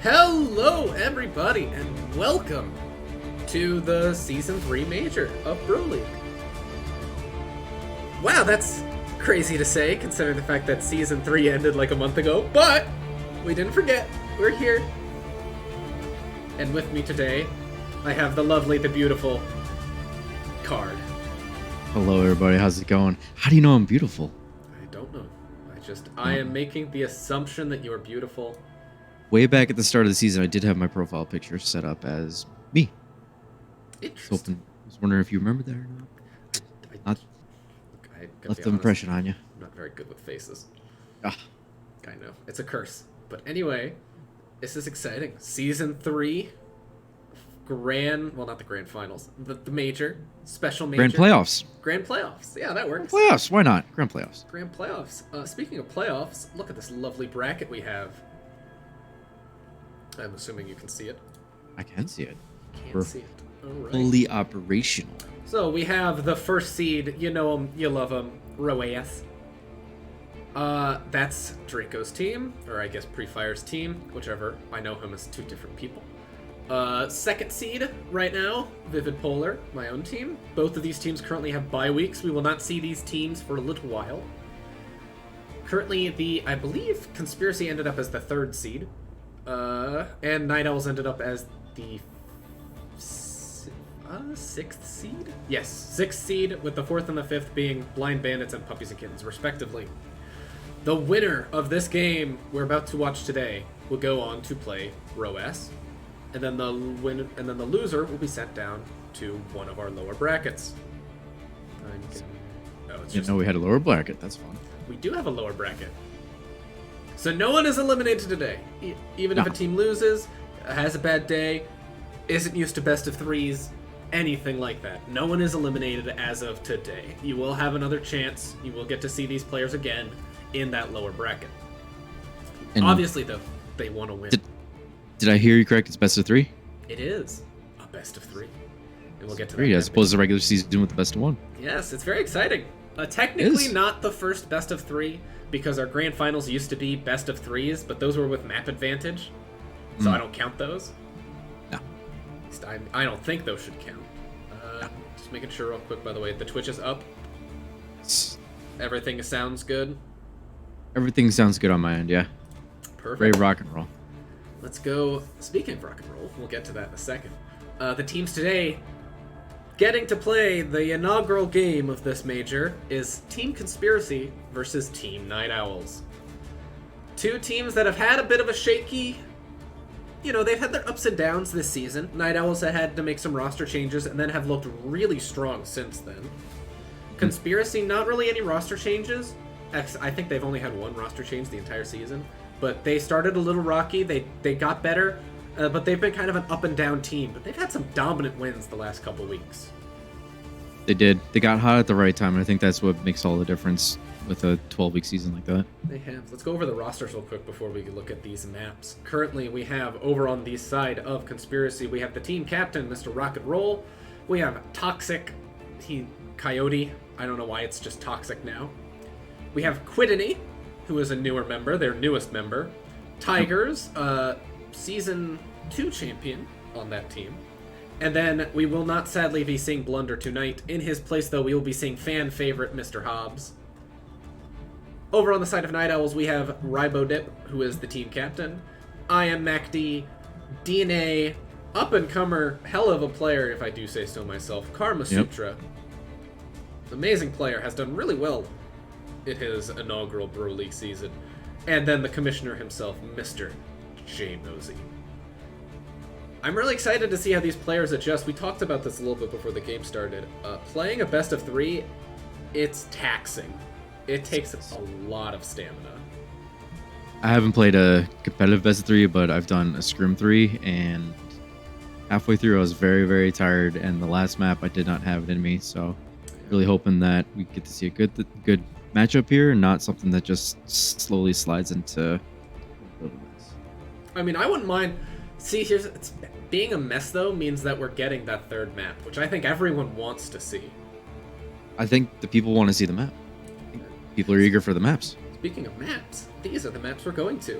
Hello, everybody, and welcome to the Season 3 Major of Bro League. Wow, that's crazy to say, considering the fact that Season 3 ended like a month ago, but we didn't forget. We're here. And with me today, I have the lovely, the beautiful Card. Hello, everybody. How's it going? How do you know I'm beautiful? I don't know. I am making the assumption that you are beautiful. Way back at the start of the season, I did have my profile picture set up as me. Interesting. I was wondering if you remember that or not. I Left an impression on you. I'm not very good with faces. Ah. I know. It's a curse. But anyway, this is exciting. Season 3, not the grand finals, the major, special major. Grand playoffs. Grand playoffs. Yeah, that works. Playoffs. Why not? Grand playoffs. Grand playoffs. Speaking of playoffs, look at this lovely bracket we have. I'm assuming you can see it. I can see it. Can't see it. All right. Fully operational. So we have the first seed. You know him, you love him, Roas. That's Draco's team, or I guess Pre-Fire's team, whichever. I know him as two different people. Second seed right now, Vivid Polar, my own team. Both of these teams currently have bye weeks. We will not see these teams for a little while. Currently, I believe Conspiracy ended up as the third seed. And Night Owls ended up as the sixth seed? Yes, sixth seed, with the fourth and the fifth being Blind Bandits and Puppies and Kittens, respectively. The winner of this game we're about to watch today will go on to play Roas, and then the loser will be sent down to one of our lower brackets. Didn't know we had a lower bracket. That's fun. We do have a lower bracket. So no one is eliminated today. Even if a team loses, has a bad day, isn't used to best of threes, anything like that. No one is eliminated as of today. You will have another chance. You will get to see these players again in that lower bracket. And obviously, though, they want to win. Did I hear you correct? It's best of three? It is a best of three. And we'll get to that. As opposed to the regular season with the best of one. Yes, it's very exciting. Technically not the first best of three, because our grand finals used to be best of threes, but those were with map advantage, so I don't count those. No. I don't think those should count. Just making sure real quick, by the way, the Twitch is up. Everything sounds good? Everything sounds good on my end, yeah. Perfect. Great rock and roll. Let's go. Speaking of rock and roll, we'll get to that in a second. The teams today getting to play the inaugural game of this major is Team Conspiracy versus Team Night Owls. Two teams that have had a bit of a shaky... they've had their ups and downs this season. Night Owls have had to make some roster changes and then have looked really strong since then. Conspiracy, not really any roster changes. I think they've only had one roster change the entire season. But they started a little rocky. They got better. But they've been kind of an up and down team. But they've had some dominant wins the last couple weeks. They did. They got hot at the right time, and I think that's what makes all the difference with a 12-week season like that. They have. Let's go over the rosters real quick before we look at these maps. Currently, we have, over on the side of Conspiracy, we have the team captain, Mr. Rock and Roll. We have Toxic, Coyote. I don't know why it's just Toxic now. We have Quidini, who is a newer member, their newest member. Tigers, Season 2 champion on that team. And then we will not sadly be seeing Blunder tonight. In his place, though, we will be seeing fan favorite Mr. Hobbs. Over on the side of Night Owls, we have Ribodip, who is the team captain. I am MacD, DNA, up-and-comer, hell of a player, if I do say so myself, Karma Sutra. Amazing player, has done really well in his inaugural Bro League season. And then the commissioner himself, Mr. J. Nosey. I'm really excited to see how these players adjust. We talked about this a little bit before the game started. Playing a best of three, it's taxing. It takes a lot of stamina. I haven't played a competitive best of three, but I've done a scrim three, and halfway through I was very, very tired, and the last map I did not have it in me, so really hoping that we get to see a good matchup here and not something that just slowly slides into... I mean, I wouldn't mind... See, being a mess, though, means that we're getting that third map, which I think everyone wants to see. I think the people want to see the map. People are eager for the maps. Speaking of maps, these are the maps we're going to.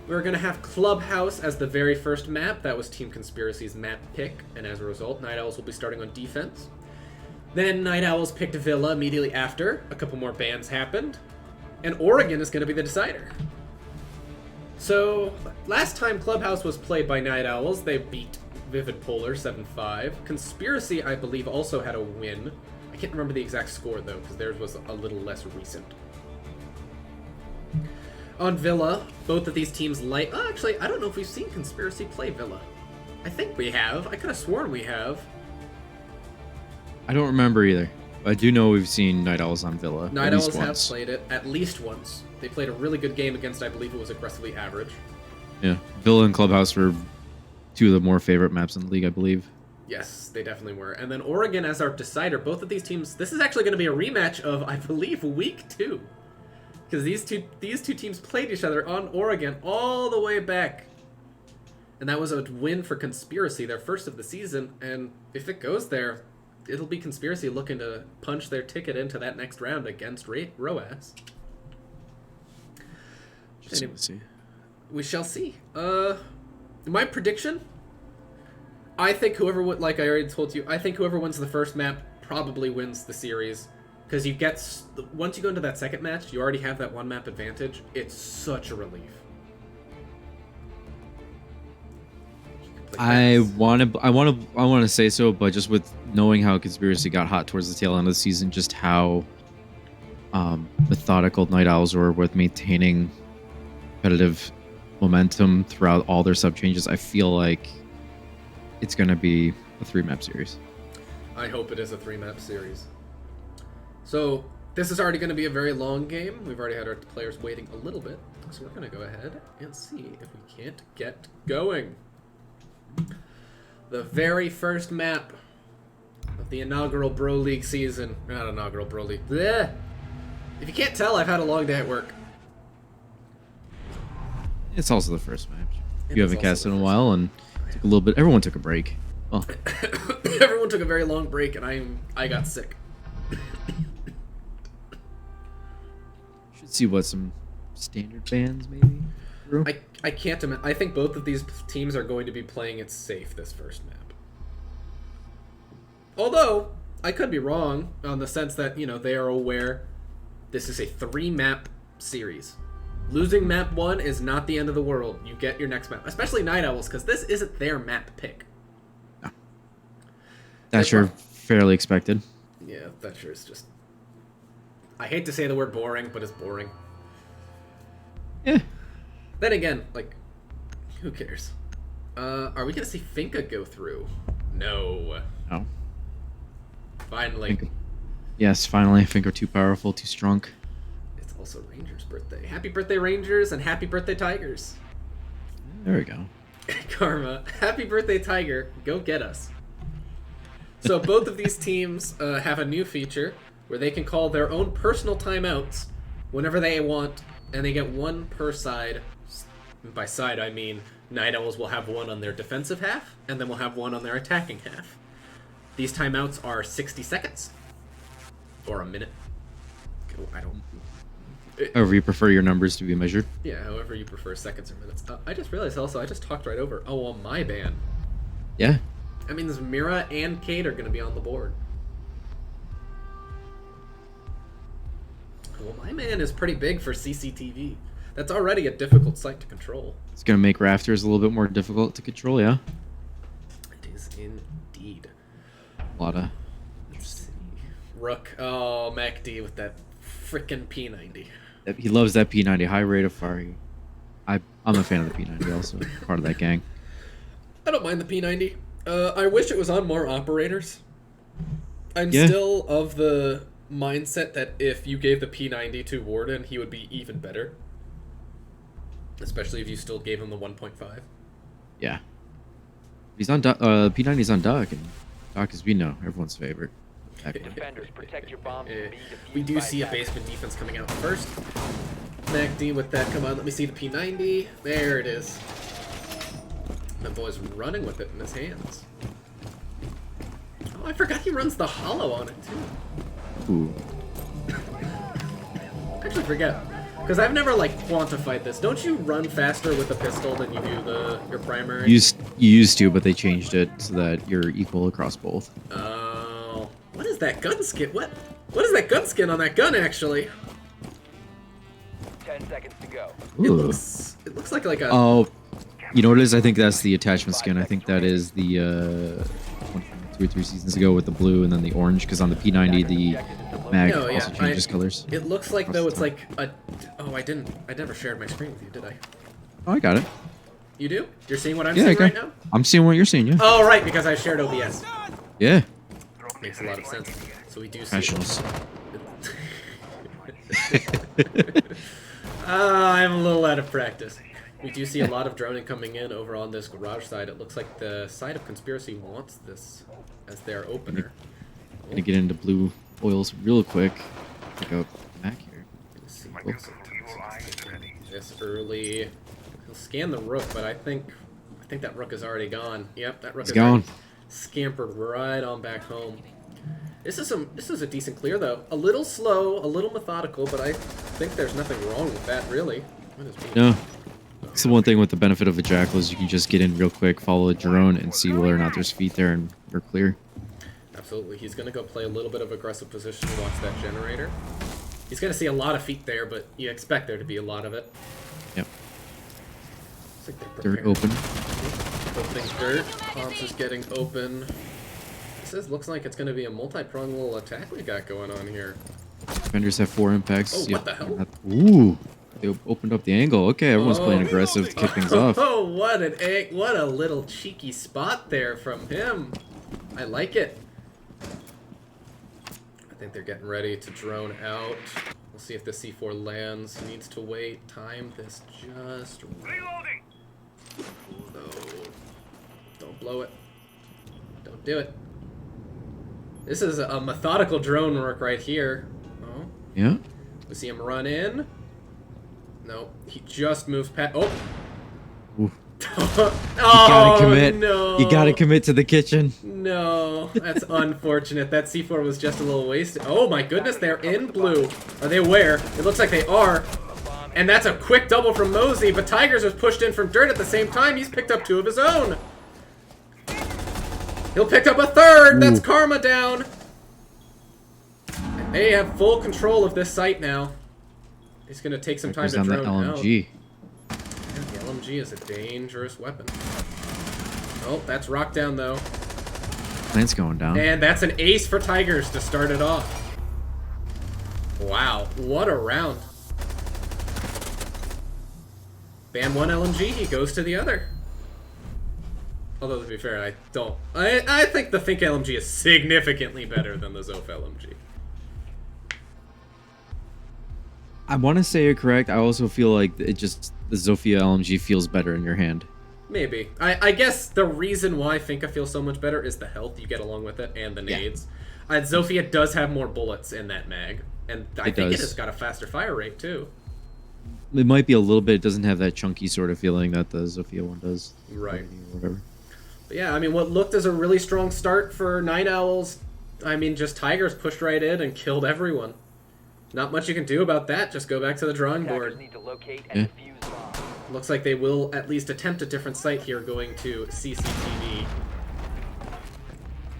We're going to have Clubhouse as the very first map. That was Team Conspiracy's map pick, and as a result, Night Owls will be starting on defense. Then Night Owls picked Villa immediately after. A couple more bans happened, and Oregon is going to be the decider. So, last time Clubhouse was played by Night Owls, they beat Vivid Polar 7-5. Conspiracy, I believe, also had a win. I can't remember the exact score, though, because theirs was a little less recent. On Villa, both of these teams actually, I don't know if we've seen Conspiracy play Villa. I think we have. I could have sworn we have. I don't remember either. But I do know we've seen Night Owls on Villa. Night Owls have played it at least once. They played a really good game against, I believe it was Aggressively Average. Yeah, Villa and Clubhouse were two of the more favorite maps in the league, I believe. Yes, they definitely were. And then Oregon as our decider. Both of these teams, this is actually going to be a rematch of, I believe, week 2. Because these two teams played each other on Oregon all the way back. And that was a win for Conspiracy, their first of the season. And if it goes there, it'll be Conspiracy looking to punch their ticket into that next round against ROAS. We shall see. My prediction, I think whoever would, like I already told you, I think whoever wins the first map probably wins the series. Because you get, once you go into that second match, you already have that one map advantage. It's such a relief. I want to say so, but just with knowing how Conspiracy got hot towards the tail end of the season, just how methodical Night Owls were with maintaining competitive momentum throughout all their sub changes, I feel like it's going to be a 3-map series. I hope it is a 3-map series. So, this is already going to be a very long game. We've already had our players waiting a little bit. So we're going to go ahead and see if we can't get going. The very first map of the inaugural Bro League season. Not inaugural Bro League. Blech. If you can't tell, I've had a long day at work. It's also the first match. You haven't cast in a while, and took a little bit. Everyone took a break. Well, everyone took a very long break, and I got sick. Should see what some standard bans maybe. I can't imagine. I think both of these teams are going to be playing it safe this first map. Although I could be wrong on the sense that they are aware this is a 3-map series. Losing map 1 is not the end of the world. You get your next map, especially Night Owls, because this isn't their map pick. No. That's fairly expected. Yeah, that sure is just. I hate to say the word boring, but it's boring. Yeah. Then again, who cares? Are we gonna see Finka go through? No. No. Finally. Yes, finally. Finka too powerful, too strong. It's also Rangers' birthday. Happy birthday, Rangers, and happy birthday, Tigers. There we go. Karma. Happy birthday, Tiger. Go get us. So both of these teams have a new feature where they can call their own personal timeouts whenever they want, and they get one per side. By side, I mean Night Owls will have one on their defensive half, and then we'll have one on their attacking half. These timeouts are 60 seconds. Or a minute. I don't... However you prefer your numbers to be measured. Yeah, however you prefer, seconds or minutes. I just realized also, I just talked right over. Oh, well, my ban. Yeah. That means Mira and Kate are going to be on the board. Well, my man is pretty big for CCTV. That's already a difficult site to control. It's going to make Rafters a little bit more difficult to control, yeah? It is indeed. A lot of... Let's see. Rook. Oh, MacD with that frickin' P90. He loves that P90. High rate of fire. I'm a fan of the P90 also. Part of that gang. I don't mind the P90. I wish it was on more operators. I'm still of the mindset that if you gave the P90 to Warden, he would be even better. Especially if you still gave him the 1.5. Yeah. He's on P90's on Doc, and Doc is, everyone's favorite. Defenders, protect your bombs. We do see a basement defense coming out first. MacD with that. Come on, let me see the P90. There it is. That boy's running with it in his hands. Oh, I forgot he runs the hollow on it, too. Ooh. I actually forget. Because I've never like quantified this. Don't you run faster with a pistol than you do your primary? You used to, but they changed it so that you're equal across both. Oh, what is that gun skin? What is that gun skin on that gun actually? 10 seconds to go. It Ooh. looks like a. Oh, you know what it is? I think that's the attachment skin. I think that is the one from 2 or 3 seasons ago with the blue and then the orange. Because on the P90, the mag No, yeah, also changes colors. It looks like though it's like a. Oh, I never shared my screen with you, did I? Oh, I got it. You do? You're seeing what I'm Yeah, seeing I right got. now? I'm seeing what you're seeing. Yeah. Oh, right, because I shared OBS. Yeah. Makes a lot of sense. So we do see. Professionals. I'm a little out of practice. We do see a lot of droning coming in over on this garage side. It looks like the side of Conspiracy wants this as their opener. Gonna get into blue oils real quick. Pick up Mac here. Let's see. This early. He'll scan the rook, but I think that rook is already gone. Yep, that rook It's is gone. already scampered right on back home. This is a decent clear though. A little slow, a little methodical, but I think there's nothing wrong with that really. What is being No. It's the one thing with the benefit of a jackal is you can just get in real quick, follow a drone, and see whether or not there's feet there, and you're clear. Absolutely. He's going to go play a little bit of aggressive position and watch that generator. He's going to see a lot of feet there, but you expect there to be a lot of it. Yep. Looks like They're open. Opening dirt. Pops is getting open. Looks like it's going to be a multi-pronged little attack we got going on here. Defenders have 4 impacts. Oh, what the hell? Ooh. They opened up the angle. Okay, everyone's playing aggressive to kick things off. Oh, what a little cheeky spot there from him. I like it. I think they're getting ready to drone out. We'll see if the C4 lands. He needs to wait. Time this just right. No. Don't blow it. Don't do it. This is a methodical drone work right here. Oh. Yeah? We see him run in. No, he just moves past. Oh. Ooh. Oh, You gotta commit. no. You gotta commit to the kitchen. No, that's unfortunate. That C4 was just a little wasted. Oh my goodness, they're in blue. Are they aware? It looks like they are. And that's a quick double from Mosey, but Tigers was pushed in from dirt at the same time. He's picked up 2 of his own. He'll pick up a 3rd. That's Ooh. Karma down. They have full control of this site now. He's going to take some time There's to on the drone out. LMG. Yeah, the LMG is a dangerous weapon. Oh, that's rocked down though. Plant's going down. And that's an ace for Tigers to start it off. Wow, what a round. Ban 1 LMG, he goes to the other. Although to be fair, I think the Think LMG is significantly better than the Zof LMG. I want to say you're correct. I also feel like the Zofia LMG feels better in your hand. Maybe. I guess the reason why Finka feels so much better is the health you get along with it and the nades. Zofia does have more bullets in that mag, and I think it has got a faster fire rate too. It might be a little bit. It doesn't have that chunky sort of feeling that the Zofia one does. Right. Or whatever. But yeah, I mean, what looked as a really strong start for Night Owls, I mean, just Tigers pushed right in and killed everyone. Not much you can do about that. Just go back to the drawing Attackers board. need to locate and defuse bombs. Looks like they will at least attempt a different site here, going to CCTV.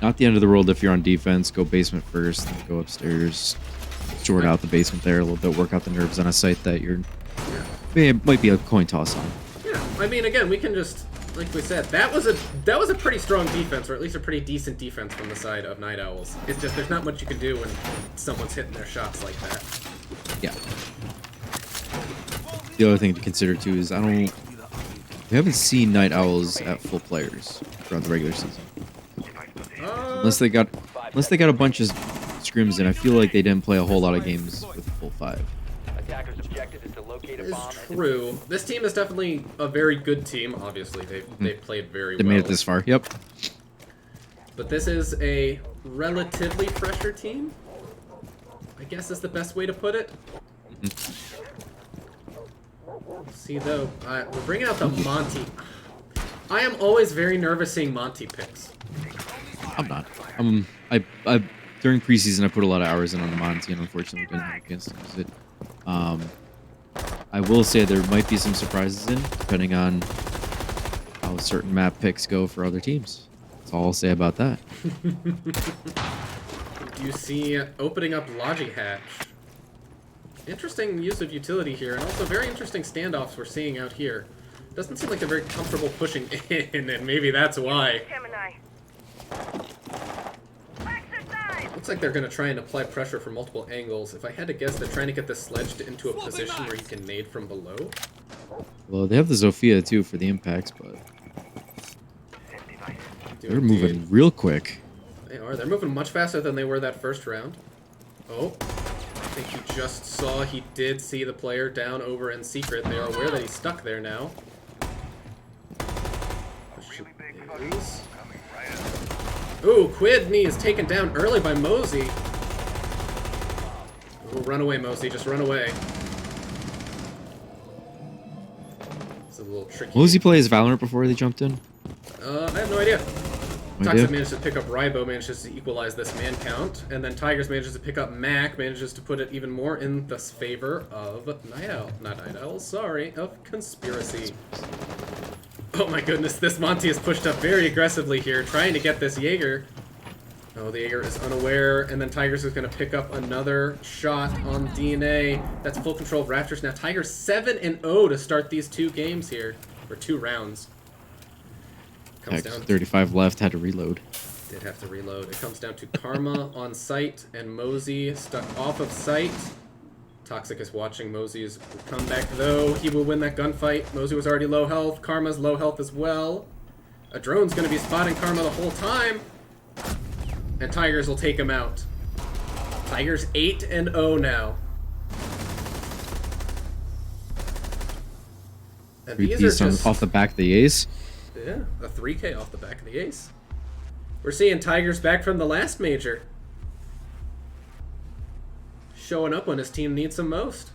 Not the end of the world if you're on defense. Go basement first, then go upstairs. Short out the basement there a little bit. Work out the nerves on a site that you're... It might be a coin toss on. Yeah, I mean, again, we can just, like we said, that was a pretty strong defense, or at least a pretty decent defense from the side of Night Owls. It's just there's not much you can do when someone's hitting their shots like that. Yeah. The other thing to consider too is we haven't seen Night Owls at full players throughout the regular season. Unless they got a bunch of scrims in, I feel like they didn't play a whole lot of games with a full 5. Attackers' objective is to locate a It's bomb and true. This team is definitely a very good team. Obviously, they've played very They well. made it this far. Yep. But this is a relatively fresher team, I guess is the best way to put it. See though, we're bringing out the Monty. I am always very nervous seeing Monty picks. I'm not. I during preseason I put a lot of hours in on the Monty and unfortunately didn't have a chance to use it. I will say there might be some surprises in, depending on how certain map picks go for other teams. That's all I'll say about that. You see opening up Logi Hatch. Interesting use of utility here, and also very interesting standoffs we're seeing out here. Doesn't seem like they're very comfortable pushing in, and maybe that's why. Gemini. Looks like they're going to try and apply pressure from multiple angles. If I had to guess, they're trying to get the sledge into a position where he can nade from below. Well, they have the Zofia too for the impacts, but they're moving real quick. They are. They're moving much faster than they were that first round. Oh. I think he just saw, he did see the player down over in secret. They are aware that he's stuck there now. Ooh, Quidney is taken down early by Mosey. Ooh, run away, Mosey. Just run away. It's a little tricky. Mosey plays Valorant before they jumped in? I have no idea. No Toxic idea? manages to pick up Rybo, manages to equalize this man count, and then Tigers manages to pick up Mac, manages to put it even more in the favor of Night Owl. Not Night Owl, sorry, of Conspiracy. Oh my goodness, this Monty is pushed up very aggressively here, trying to get this Jaeger. Oh, the Jaeger is unaware, and then Tigers is going to pick up another shot on DNA. That's full control of Raptors. Now Tigers 7-0 to start these two games here, or 2 rounds. Comes Heck, down 35 left, had to reload. Did have to reload. It comes down to Karma on site and Mosey stuck off of site. Toxic is watching Mosey's comeback though. He will win that gunfight. Mosey was already low health. Karma's low health as well. A drone's going to be spotting Karma the whole time. And Tigers will take him out. Tigers 8-0 now. And Three these piece are just... off the back of the ace. Yeah, a 3K off the back of the ace. We're seeing Tigers back from the last major. Showing up when his team needs him most.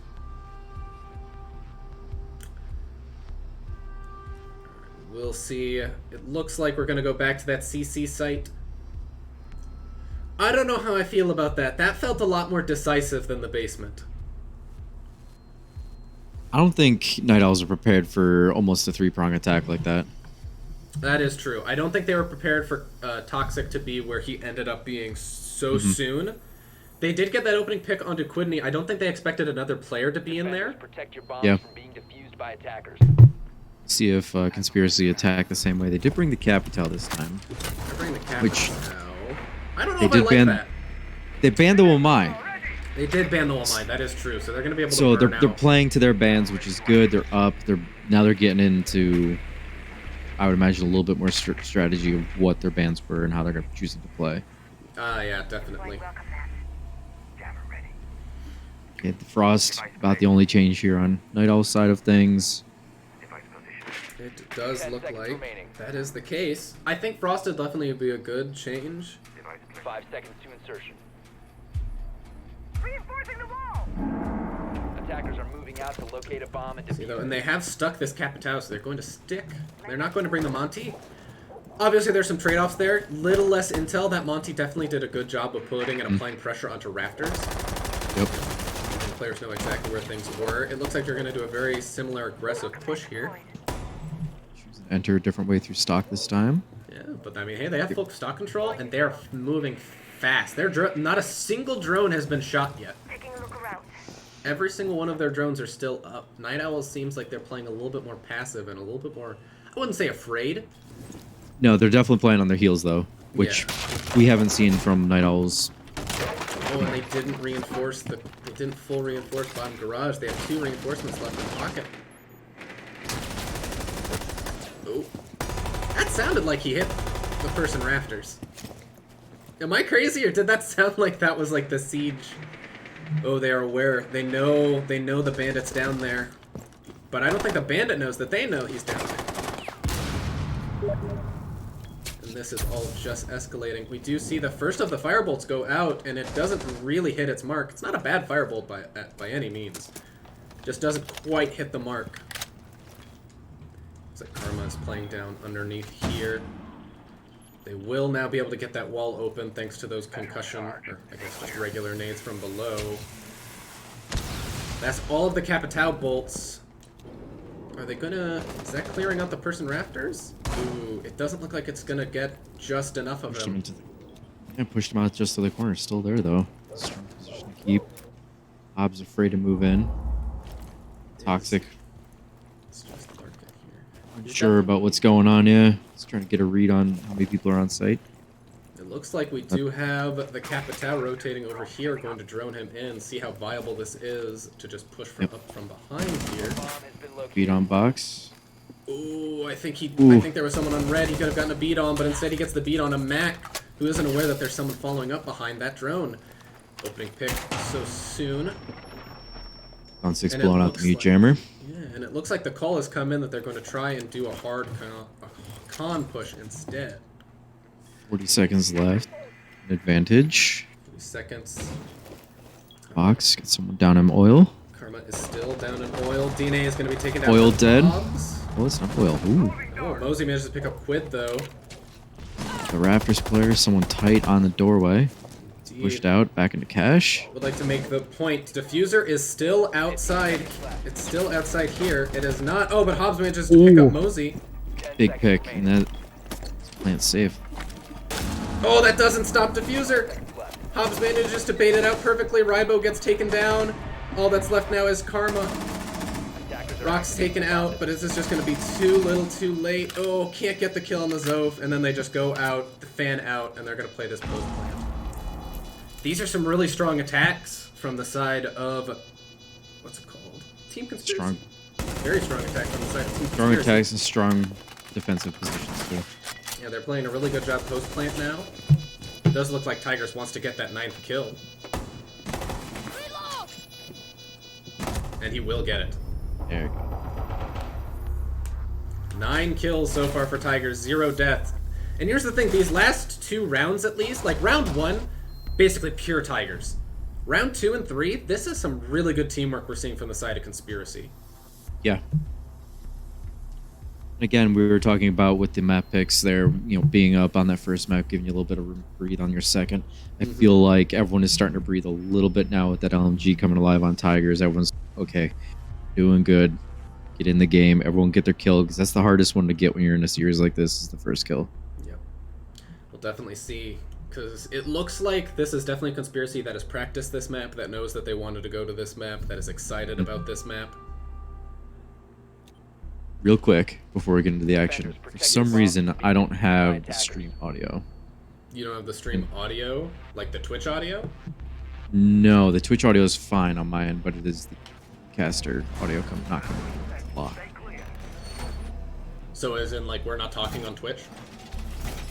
We'll see. It looks like we're going to go back to that CC site. I don't know how I feel about that. That felt a lot more decisive than the basement. I don't think Night Owls are prepared for almost a 3-prong attack like that. That is true. I don't think they were prepared for Toxic to be where he ended up being so soon. They did get that opening pick onto Quidney. I don't think they expected another player to be in there. Protect your bombs Yeah. from being defused by attackers. See if Conspiracy attack the same way. They did bring the Capital this time. They're bringing the Which- now. I don't know They if I did like ban- that. They banned the Womai. They did ban the Womai. That is true. So they're going to be able to So burn they're out. playing to their bans, which is good. They're up. Now they're getting into, I would imagine, a little bit more strategy of what their bans were and how they're going to choosing to play. Yeah, definitely. Okay, the Frost about the only change here on Night Owl's side of things. It does 10 look seconds like remaining. that is the case. I think Frosted definitely would be a good change. 5 seconds to insertion. Reinforcing the wall. Attackers are moving out to locate a bomb and See, though, defuse. and they have stuck this Capitao, so they're going to stick. They're not going to bring the Monty. Obviously, there's some trade-offs there. Little less intel. That Monty definitely did a good job of putting and applying pressure onto Raptors. Yep. And players know exactly where things were. It looks like they're going to do a very similar aggressive push here. Enter a different way through stock this time. Yeah, but I mean, hey, they have full stock control, and they're moving fast. Their not a single drone has been shot yet. Taking a look around. Every single one of their drones are still up. Night Owl seems like they're playing a little bit more passive and a little bit more, I wouldn't say afraid. No, they're definitely playing on their heels though, which we haven't seen from Night Owls. Oh, and they didn't reinforce they didn't full reinforce bottom garage. They have 2 reinforcements left in the pocket. Oh, that sounded like he hit the person rafters. Am I crazy, or did that sound like that was like the siege? Oh, they are aware. They know the bandit's down there. But I don't think the bandit knows that they know he's down there. And this is all just escalating. We do see the first of the firebolts go out, and it doesn't really hit its mark. It's not a bad firebolt by any means. Just doesn't quite hit the mark. Looks like Karma is playing down underneath here. They will now be able to get that wall open thanks to those concussion, or I guess just regular nades from below. That's all of the Capitao bolts. Are they gonna... Is that clearing out the person rafters? Ooh, it doesn't look like it's gonna get just enough of Pushed him him. into the... Yeah, pushed him out just to the corner. Still there, though. Strong position to keep. Hobbs afraid to move in. Toxic. It's just Larkin here. Unsure about what's going on, yeah. Just trying to get a read on how many people are on site. It looks like we do have the Capitao rotating over here, going to drone him in, see how viable this is to just push from up from behind here. Bomb has been located. Beat on box. Ooh, I think Ooh. I think there was someone on red. He could have gotten a beat on, but instead he gets the beat on a Mac, who isn't aware that there's someone following up behind that drone. Opening pick so soon. On 6 And it blowing out looks the mute like- jammer. Yeah, and it looks like the call has come in that they're going to try and do a hard con push instead. 40 seconds left. An advantage. 2 seconds. Box. Get someone down in oil. Karma is still down in oil. DNA is going to be taken down. Oil by dead. Hobbs. Oh, it's not oil. Ooh. Oh, Mosey manages to pick up Quid though. The Raptors player. Someone tight on the doorway. Pushed out. Back into cash. Would like to make the point. Diffuser is still outside. It's still outside here. It is not. Oh, but Hobbs manages to pick Ooh. up Mosey. 10 Big seconds pick. remaining. And that... Plant's safe. Oh, that doesn't stop Diffuser. Hobbs manages to bait it out perfectly. Rybo gets taken down. All that's left now is Karma. Attackers are Rock's activating taken out, but is this just going to be too little too late? Oh, can't get the kill on the Zoph, and then they just go out, the fan out, and they're going to play this post plan. These are some really strong attacks from the side of... What's it called? Team Conspiracy. Strong. Very strong attack from the side of Team Strong Conspiracy. attacks and strong defensive positions, too. Yeah, they're playing a really good job post plant now. It does look like Tigers wants to get that 9th kill. And he will get it. There we go. 9 kills so far for Tigers, 0 deaths. And here's the thing, these last 2 rounds at least, like round 1, basically pure Tigers. Round 2 and 3, this is some really good teamwork we're seeing from the side of Conspiracy. Yeah. Again, we were talking about with the map picks there, you know, being up on that first map, giving you a little bit of room to breathe on your second. I feel like everyone is starting to breathe a little bit now with that LMG coming alive on Tigers. Everyone's, okay, doing good. Get in the game. Everyone get their kill, because that's the hardest one to get when you're in a series like this, is the first kill. Yep. We'll definitely see, because it looks like this is definitely a Conspiracy that has practiced this map, that knows that they wanted to go to this map, that is excited about this map. Real quick, before we get into the action, for some reason, I don't have the stream audio. You don't have the stream audio, like the Twitch audio? No, the Twitch audio is fine on my end, but it is the caster audio not coming in. Law. So as in, like, we're not talking on Twitch?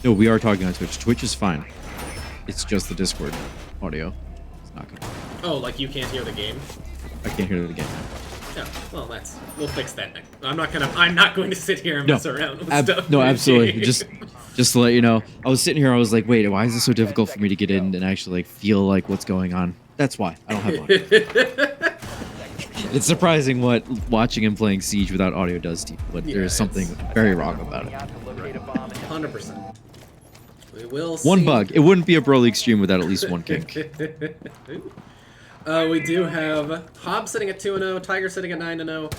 No, we are talking on Twitch. Twitch is fine. It's just the Discord audio. It's not good. Oh, like you can't hear the game? I can't hear it again. Yeah, well, we'll fix that next. I'm not going to sit here and mess around with stuff. No, absolutely. Just to let you know, I was sitting here. I was like, wait, why is this so difficult for me to get in and actually like feel like what's going on? That's why I don't have audio. It's surprising what watching and playing Siege without audio does to you, but Yeah, there's something very wrong about it. 100%. We will see. One bug. It wouldn't be a Bro League stream without at least one kink. We do have Hobbs sitting at 2-0, Tiger sitting at 9-0.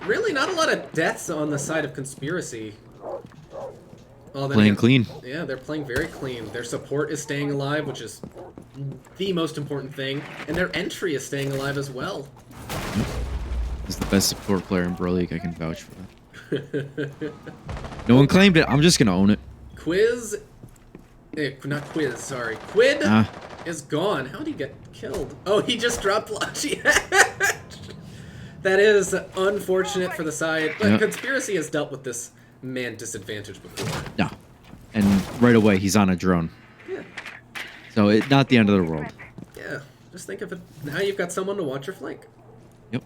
Really not a lot of deaths on the side of Conspiracy. Well, then Playing again, clean. Yeah, they're playing very clean. Their support is staying alive, which is the most important thing. And their entry is staying alive as well. He's the best support player in Bro League. I can vouch for that. No one claimed it. I'm just gonna own it. Quiz... not Quiz, sorry. Quid Ah. is gone. How did he get killed? Oh, he just dropped Lachi. That is unfortunate for the side, but Yep. Conspiracy has dealt with this man disadvantage before. No. And right away, he's on a drone. Yeah, So not the end of the world. yeah. Just think of it. Now you've got someone to watch your flank. Yep.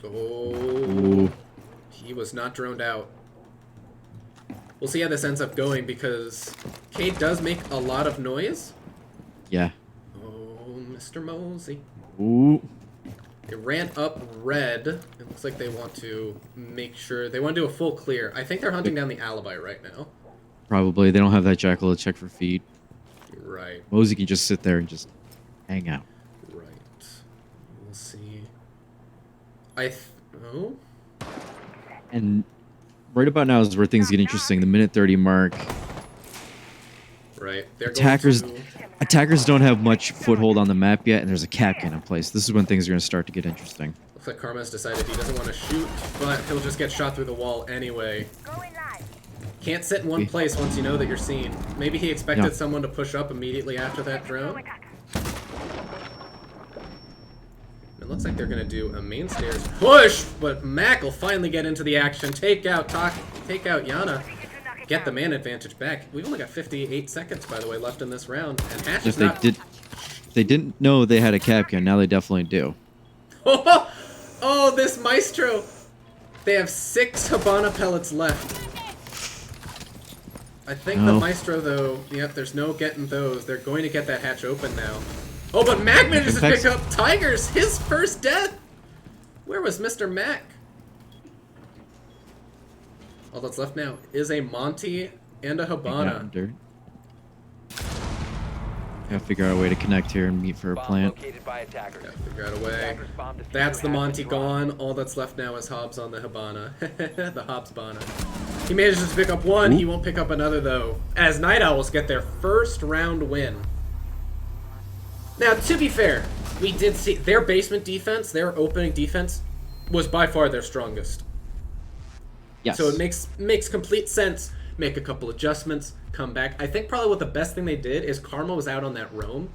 Oh, Ooh. he was not droned out. We'll see how this ends up going because Cade does make a lot of noise. Yeah. Oh, Mr. Mosey. Ooh. They ran up red. It looks like they want to make sure... They want to do a full clear. I think they're hunting down the alibi right now. Probably. They don't have that Jackal to check for feet. Right, Mosey can just sit there and just hang out. right. We'll see. Oh? And right about now is where things get interesting. The minute 30 mark. Right. They're Attackers going to... attackers don't have much foothold on the map yet, and there's a Kapkan in place. This is when things are going to start to get interesting. Looks like Karma's decided he doesn't want to shoot, but he'll just get shot through the wall anyway. Can't sit in one place once you know that you're seen. Maybe he expected someone to push up immediately after that drone. It looks like they're gonna do a main stairs push, but Mac will finally get into the action. Take out Yana. Get the man advantage back. We've only got 58 seconds, by the way, left in this round, and Hatch is not... They didn't know they had a Kapkan. Now they definitely do. Oh, this Maestro! They have 6 Habana pellets left. I think the Maestro, though, yep, there's no getting those. They're going to get that hatch open now. Oh, but Mac manages to pick up Tigers, his first death! Where was Mr. Mac? All that's left now is a Monty and a Habana. Gotta figure out a way to connect here and meet for a plant. Gotta figure out a way. That's the Monty gone. All that's left now is Hobbs on the Habana. The Hobbs-Bana. He manages to pick up one. He won't pick up another, though, as Night Owls get their first round win. Now, to be fair, we did see their basement defense, their opening defense, was by far their strongest. Yes. So it makes complete sense. Make a couple adjustments, come back. I think probably what the best thing they did is Karma was out on that roam.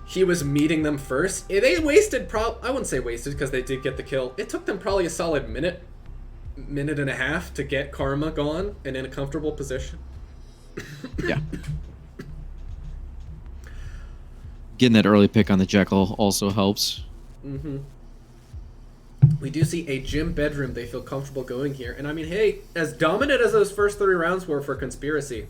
He was meeting them first. They wasted I wouldn't say wasted because they did get the kill. It took them probably a solid minute and a half to get Karma gone and in a comfortable position. Yeah. Getting that early pick on the Jekyll also helps. We do see a gym bedroom they feel comfortable going here. And I mean, hey, as dominant as those first 3 rounds were for Conspiracy,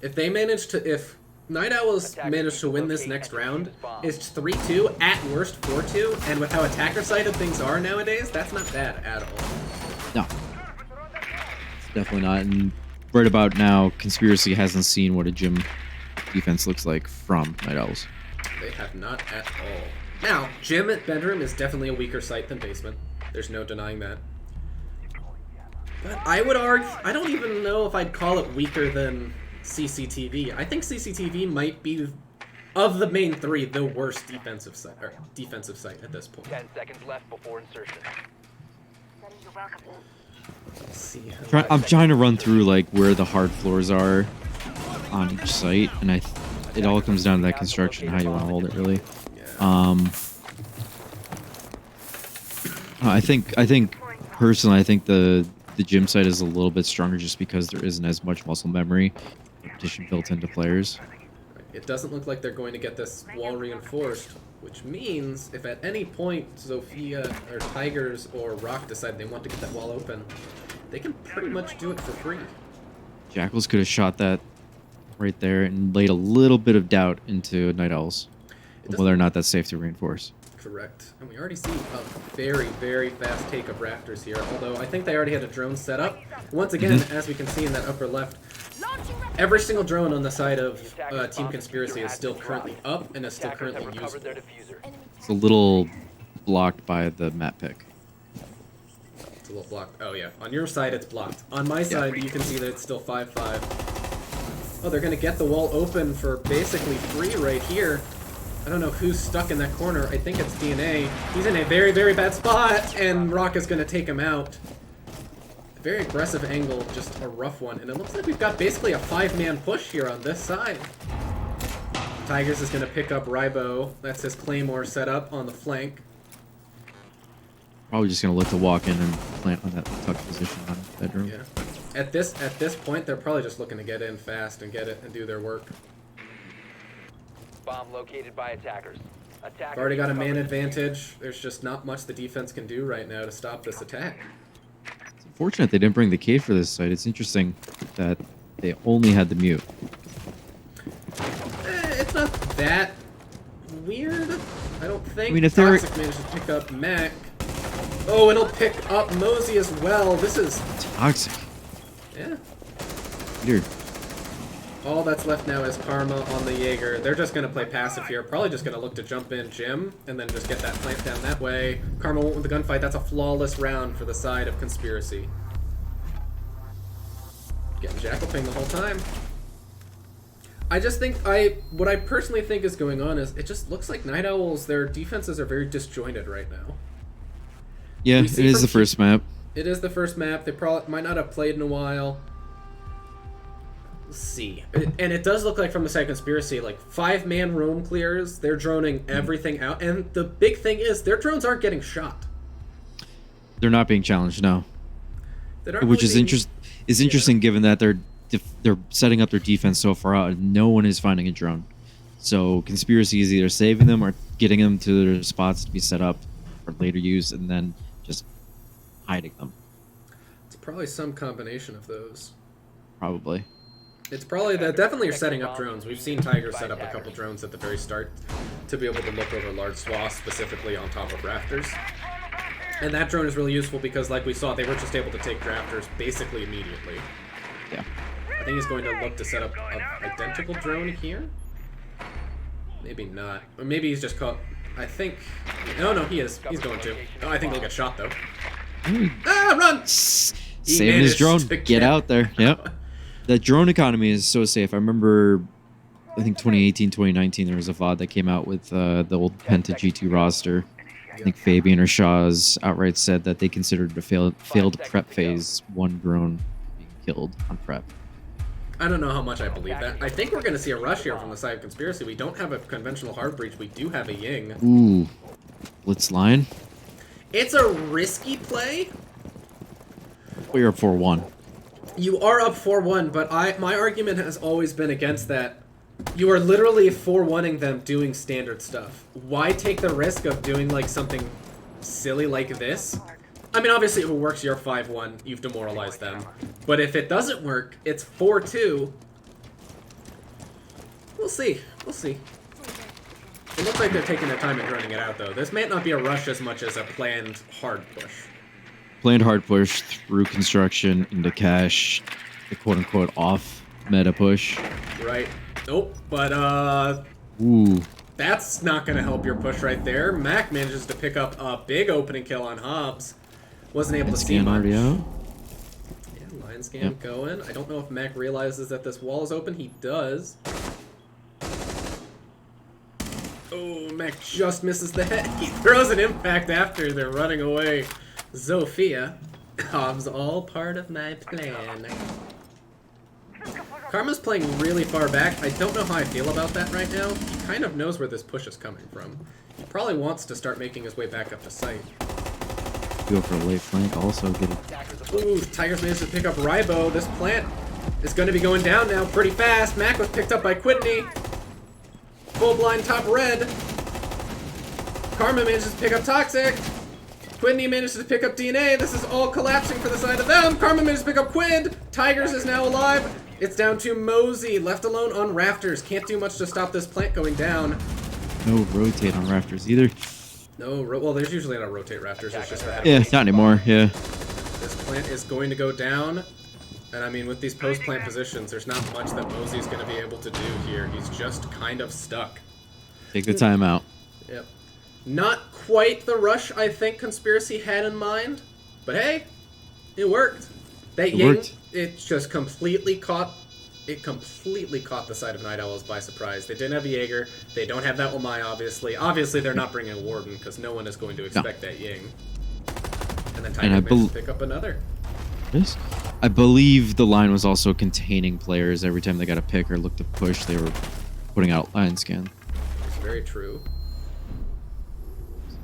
if Night Owls manage to win this next round, it's 3-2, at worst 4-2, and with how attacker-sided things are nowadays, that's not bad at all. No. It's definitely not. And right about now, Conspiracy hasn't seen what a gym defense looks like from Night Owls. They have not at all. Now, gym at bedroom is definitely a weaker site than basement. There's no denying that. But I would argue, I don't even know if I'd call it weaker than CCTV. I think CCTV might be, of the main 3, the worst defensive site at this point. 10 seconds left before insertion. Let's see. I'm trying to run through like where the hard floors are on each site, and it all comes down to that construction, how you want to hold it, really. I think personally, I think the gym site is a little bit stronger just because there isn't as much muscle memory repetition built into players. It doesn't look like they're going to get this wall reinforced, which means if at any point Zofia or Tigers or Rock decide they want to get that wall open, they can pretty much do it for free. Jackals could have shot that right there and laid a little bit of doubt into Night Owls, whether or not that's safe to reinforce. Correct. And we already see a very, very fast take of Raptors here, although I think they already had a drone set up. Once again, as we can see in that upper left, every single drone on the side of Team Conspiracy is still currently up and is still currently usable. It's a little blocked by the map pick. It's a little blocked. Oh yeah, on your side it's blocked. On my side, you can see that it's still 5-5. Oh, they're gonna get the wall open for basically free right here. I don't know who's stuck in that corner. I think it's DNA. He's in a very, very bad spot, and Rock is going to take him out. A very aggressive angle, just a rough one. And it looks like we've got basically a 5-man push here on this side. Tigers is going to pick up Rybo. That's his Claymore set up on the flank. Probably just going to look to walk in and plant on that tucked position on bedroom. Yeah. At this point, they're probably just looking to get in fast and get it and do their work. Bomb located by attackers. They've already got a man advantage. There's just not much the defense can do right now to stop this attack. It's unfortunate they didn't bring the cave for this site. It's interesting that they only had the mute. It's not that weird, I don't think. I mean, if Toxic managed to pick up Mac. Oh, it'll pick up Mosey as well. This is... Toxic. Yeah. Weird. All that's left now is Karma on the Jaeger. They're just going to play passive here. Probably just going to look to jump in Jim and then just get that plant down that way. Karma went with the gunfight. That's a flawless round for the side of Conspiracy. Getting Jackal ping the whole time. I just think what I personally think is going on is it just looks like Night Owls, their defenses are very disjointed right now. Yeah, it is the first map. It is the first map. They probably might not have played in a while. Let's see. And it does look like from the side of Conspiracy, like 5-man room clears, they're droning everything out. And the big thing is their drones aren't getting shot. They're not being challenged, no. Which is interesting given that they're setting up their defense so far out and no one is finding a drone. So Conspiracy is either saving them or getting them to their spots to be set up for later use and then just hiding them. It's probably some combination of those. Probably. It's probably that definitely are setting up drones. We've seen Tiger set up a couple drones at the very start to be able to look over large swaths, specifically on top of rafters. And that drone is really useful because, like we saw, they were just able to take drafters basically immediately. Yeah. I think he's going to look to set up an identical drone here. Maybe not. Or maybe he's just caught... I think... No, he is. He's going to. Oh, I think he'll get shot, though. Ah, run! Saving his drone. Get out there. Yep. The drone economy is so safe. I remember, I think 2018, 2019, there was a VOD that came out with the old Penta G2 roster. I think Fabian or Shaw's outright said that they considered a failed prep phase 1 drone being killed on prep. I don't know how much I believe that. I think we're going to see a rush here from the side of Conspiracy. We don't have a conventional hard breach. We do have a Ying. Ooh. Blitz line. It's a risky play. Well, you're up 4-1. You are up 4-1, but my argument has always been against that. You are literally 4-1ing them doing standard stuff. Why take the risk of doing like something silly like this? I mean, obviously if it works, you're 5-1. You've demoralized them. But if it doesn't work, it's 4-2. We'll see. We'll see. It looks like they're taking their time and running it out, though. This might not be a rush as much as a planned hard push. Planned hard push through construction into cash, the quote-unquote off meta push. Right. Nope, but Ooh. that's not going to help your push right there. Mac manages to pick up a big opening kill on Hobbs. Wasn't able to see much. Already out. Yeah, line scan going. I don't know if Mac realizes that this wall is open. He does. Oh, Mac just misses the head. He throws an impact after they're running away. Zofia. Hobbs, all part of my plan. Karma's playing really far back. I don't know how I feel about that right now. He kind of knows where this push is coming from. He probably wants to start making his way back up to site. Go for a late flank, also get it. Ooh, Tigers managed to pick up Rybo. This plant is going to be going down now pretty fast. Mac was picked up by Quidney. Full blind top red. Karma manages to pick up Toxic. Quidney manages to pick up DNA. This is all collapsing for the side of them. Karma manages to pick up Quid. Tigers is now alive. It's down to Mosey, left alone on rafters. Can't do much to stop this plant going down. No rotate on rafters either. No, well, there's usually not rotate rafters. It's just that. Yeah, not anymore. Yeah. This plant is going to go down. And I mean, with these post-plant positions, there's not much that Mosey's going to be able to do here. He's just kind of stuck. Take the time out. Yep. Not quite the rush I think Conspiracy had in mind, but hey, it worked. That Ying, it just completely caught the side of Night Owls by surprise. They didn't have a Jaeger. They don't have that Omai, obviously. Obviously, they're not bringing a Warden because no one is going to expect that Ying. And then Tiger managed to pick up another. Yes. I believe the line was also containing players. Every time they got a pick or looked to push, they were putting out line scan. It's very true.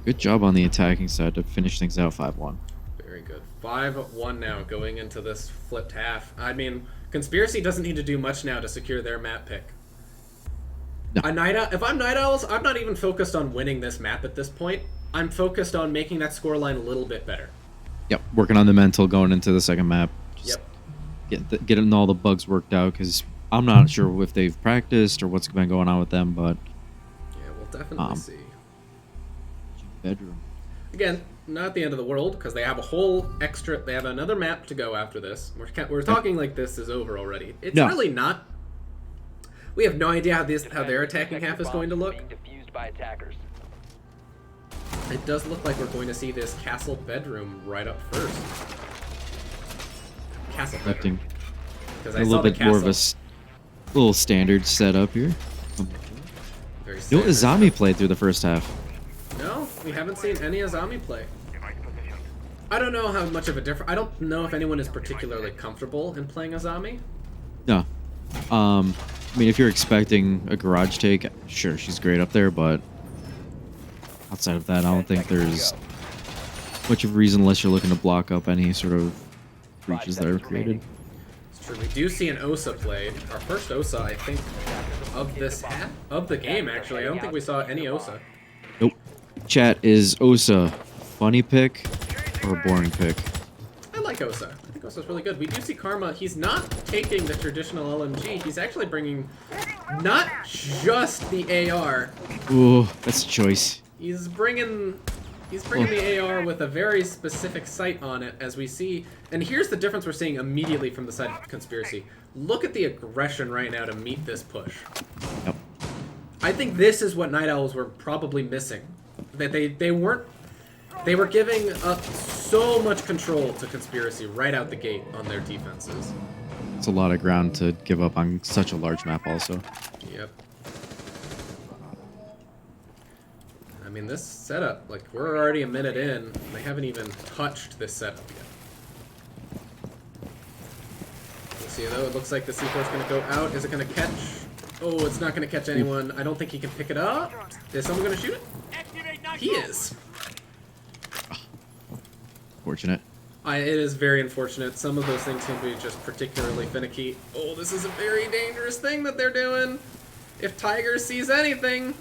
Good job on the attacking side to finish things out 5-1. Very good. 5-1 now going into this flipped half. I mean, Conspiracy doesn't need to do much now to secure their map pick. No. If I'm Night Owls, I'm not even focused on winning this map at this point. I'm focused on making that scoreline a little bit better. Yep, working on the mental going into the second map. Just yep. Getting all the bugs worked out because I'm not sure if they've practiced or what's been going on with them, but... Yeah, we'll definitely see. Bedroom. Again, not the end of the world because they have a whole extra. They have another map to go after this. We're talking like this is over already. It's really not. We have no idea how their Defenders, attacking protect half your is going to bombs look. from being defused by attackers. It does look like we're going to see this castle bedroom right up first. Castle bedroom. Expecting Because a I little saw the bit more of a castle. little standard setup here. Very You know, standard. Azami played through the first half. No, we haven't seen any Azami play. I don't know how much of a difference. I don't know if anyone is particularly comfortable in playing Azami. No. I mean, if you're expecting a garage take, sure, she's great up there, but outside of that, I don't think there's much of a reason unless you're looking to block up any sort of breaches that are created. It's true. We do see an Osa played. Our first Osa, I think, of this half of the game. Actually, I don't think we saw any Osa. Nope. Chat, is Osa funny pick or a boring pick? I like Osa. I think Osa's really good. We do see Karma. He's not taking the traditional LMG. He's actually bringing not just the AR. Ooh, that's a choice. He's bringing the AR with a very specific sight on it, as we see. And here's the difference we're seeing immediately from the side of Conspiracy. Look at the aggression right now to meet this push. Yep. I think this is what Night Owls were probably missing. That they were giving up so much control to Conspiracy right out the gate on their defenses. It's a lot of ground to give up on such a large map also. Yep. I mean, this setup, like, we're already a minute in. They haven't even touched this setup yet. We'll see, though. It looks like the C4 is going to go out. Is it going to catch? Oh, it's not going to catch anyone. I don't think he can pick it up. Is someone going to shoot it? He is. Fortunate. It is very unfortunate. Some of those things can be just particularly finicky. Oh, this is a very dangerous thing that they're doing. If Tiger sees anything...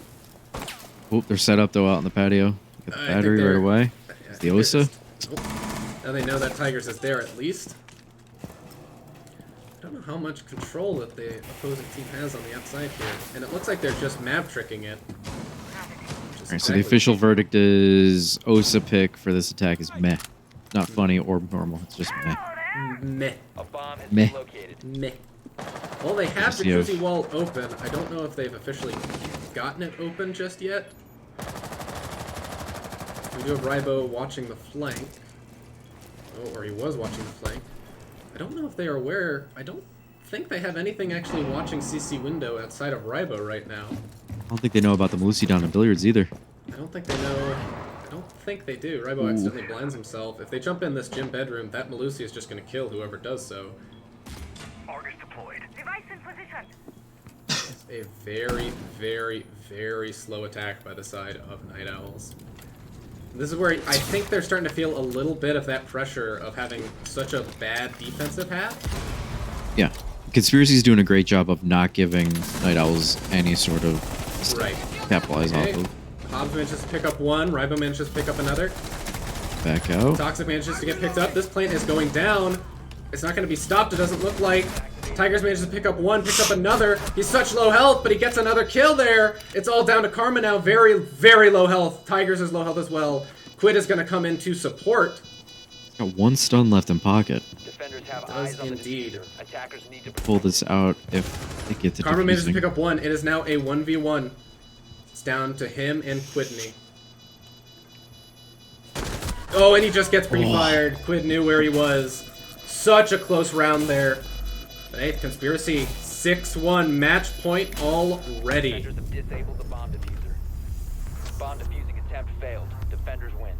Oh, they're set up though out on the patio. Get the I think battery they're- right away. I It's think the they're Osa. just- oh. Now they know that Tigers is there at least. I don't know how much control that the opposing team has on the outside here. And it looks like they're just map tricking it. Alright, so the official verdict is Osa pick for this attack is meh. Not funny or normal. It's just meh. Meh. A bomb has Meh. been located. Meh. Well, they have Just, you know, Jacuzzi Wall open. I don't know if they've officially gotten it open just yet. We do have Rybo watching the flank. Oh, or he was watching the flank. I don't know if they are aware. I don't think they have anything actually watching CC window outside of Rybo right now. I don't think they know about the Malusi down in billiards either. I don't think they know. I don't think they do. Rybo accidentally blinds himself. If they jump in this gym bedroom, that Malusi is just going to kill whoever does so. August deployed. Device in position. It's a very, very, very slow attack by the side of Night Owls. This is where I think they're starting to feel a little bit of that pressure of having such a bad defensive half. Yeah. Conspiracy's doing a great job of not giving Night Owls any sort of Right. capitalize Okay. off of. Hobbs manages to pick up one. Rybo manages to pick up another. Back out. Toxic manages to get picked up. This plant is going down. It's not going to be stopped, it doesn't look like. Tigers manages to pick up one, picks up another. He's such low health, but he gets another kill there. It's all down to Karma now. Very, very low health. Tigers is low health as well. Quid is going to come in to support. Got one stun left in pocket. Defenders have Does eyes on the indeed. diffuser. Attackers need to Pull this out if they get to Karma manages to defusing. pick up one. It is now a 1v1. It's down to him and Quidney. Oh, and he just gets pre-fired. Quid knew where he was. Such a close round there. But hey, Conspiracy 6-1 match point already. Defenders have disabled the bomb diffuser. Bomb defusing attempt failed. Defenders win.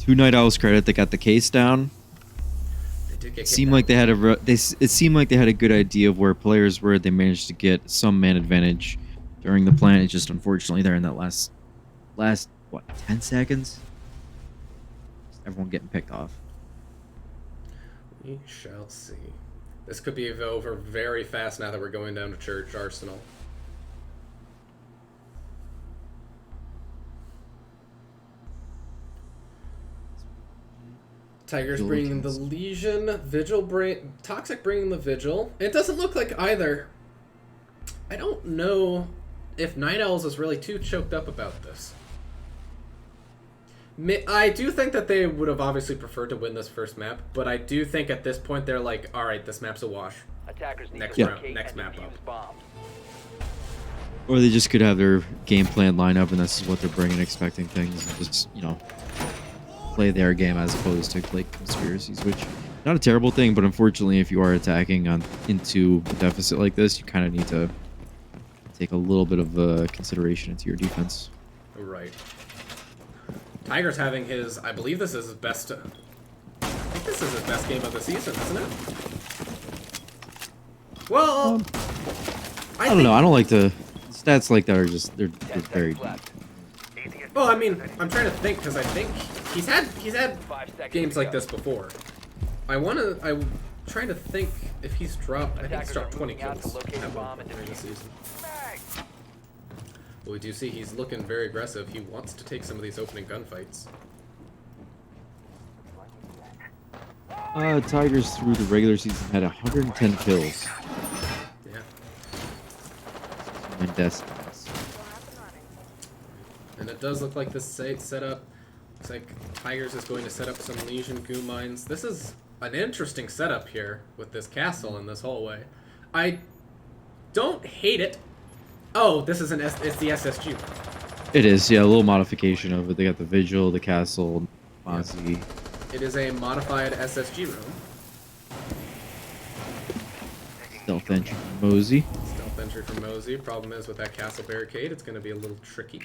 To Night Owl's credit, they got the case down. They did get It kicked seemed out. like they had it seemed like they had a good idea of where players were. They managed to get some man advantage during the plant. It's just unfortunately there in that last what 10 seconds. Everyone getting picked off. We shall see. This could be over very fast now that we're going down to Church Arsenal. Tigers Vigil bringing the against- Legion, Toxic bringing the Vigil. It doesn't look like either. I don't know if Night Owls is really too choked up about this. I do think that they would have obviously preferred to win this first map, but I do think at this point they're like, alright, this map's a wash. Attackers need Next to round, locate next and map defuse up. bombs. Or they just could have their game plan line up, and this is what they're bringing, expecting things, and just, play their game as opposed to like conspiracies, which not a terrible thing, but unfortunately, if you are attacking into a deficit like this, you kind of need to take a little bit of consideration into your defense. Right. Tiger's having his, I believe this is his best, I think this is his best game of the season, isn't it? Well, I don't know. I don't like the stats like that are just they're 10 very. seconds left. well, I mean, I'm trying to think because I think he's had 5 seconds games to like go. this before. I'm trying to think if he's dropped. I think he's Attackers dropped are 20 moving out to kills locate at a one bomb and point during the defuse it. season. But we do see he's looking very aggressive. He wants to take some of these opening gunfights. Tigers through the regular season had 110 kills Yeah. in Destinies. And it does look like this setup. Looks like Tigers is going to set up some Legion goo mines. This is an interesting setup here with this castle and this hallway. I don't hate it. Oh, this is it's the SSG. It is, yeah, a little modification of it. They got the Vigil, the Castle, Mozzie. It is a modified SSG room. Stealth entry from Mosey. Stealth entry from Mosey. Problem is with that castle barricade, it's going to be a little tricky.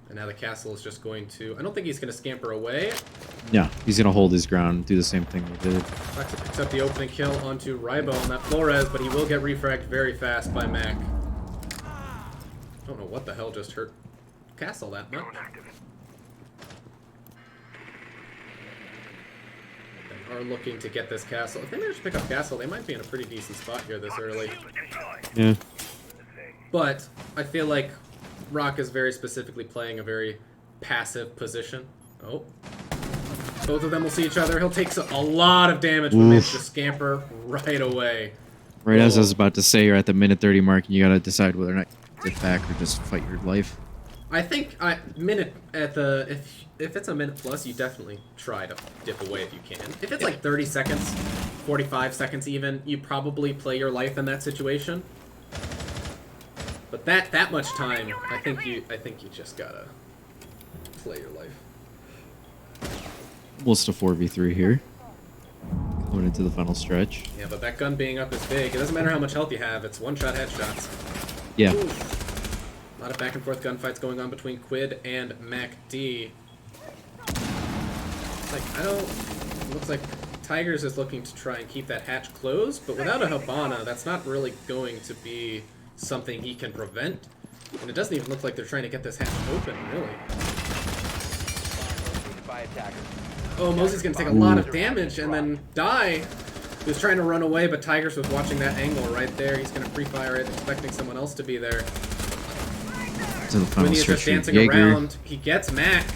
And now the castle is just going to... I don't think he's going to scamper away. Yeah, he's gonna hold his ground and do the same thing we did. Flexa picks up the opening kill onto Rybo on that Flores, but he will get refragged very fast by Mac. I don't know what the hell just hurt Castle that much. They are looking to get this castle. If they manage to pick up Castle, they might be in a pretty decent spot here this early. Yeah. But I feel like Rock is very specifically playing a very passive position. Oh. Both of them will see each other. He'll take a lot of damage when they just scamper right away. Right as I was about to say, you're at the minute 30 mark, and you gotta decide whether or not you get back or just fight your life. I think if it's a minute plus, you definitely try to dip away if you can. If it's like 30 seconds, 45 seconds even, you probably play your life in that situation. But that much time, I think you just gotta play your life. Almost a 4v3 here. Going into the final stretch. Yeah, but that gun being up is big. It doesn't matter how much health you have, it's one-shot headshots. Yeah. Ooh. A lot of back and forth gunfights going on between Quid and MacD. Looks like Tigers is looking to try and keep that hatch closed, but without a Habana, that's not really going to be something he can prevent. And it doesn't even look like they're trying to get this hatch open, really. By attackers. Oh, Mosey's gonna take a lot of damage and then die. He was trying to run away, but Tigers was watching that angle right there. He's gonna pre-fire it, expecting someone else to be there. To the final Winnie is stretch just for dancing Jaeger. around. He gets Mac.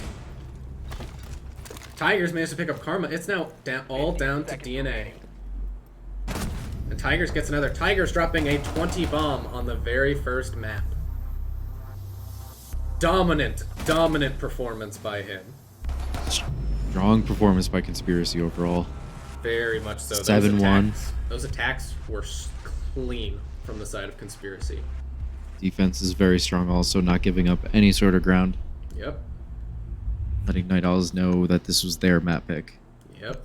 Tigers managed to pick up Karma. It's now all down to DNA. And Tigers gets another. Tigers dropping a 20 bomb on the very first map. Dominant performance by him. Strong performance by Conspiracy overall. Very much so. 7-1. Those attacks were clean from the side of Conspiracy. Defense is very strong also, not giving up any sort of ground. Yep. Letting Night Owls know that this was their map pick. Yep.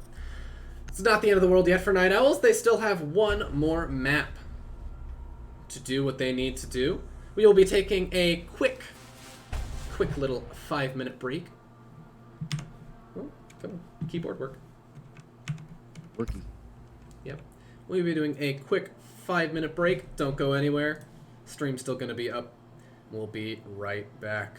It's not the end of the world yet for Night Owls. They still have one more map to do what they need to do. We will be taking a quick little 5-minute break. Oh, come on. Keyboard work. Working. Yep. We'll be doing a quick 5-minute break. Don't go anywhere. Stream's still going to be up. We'll be right back.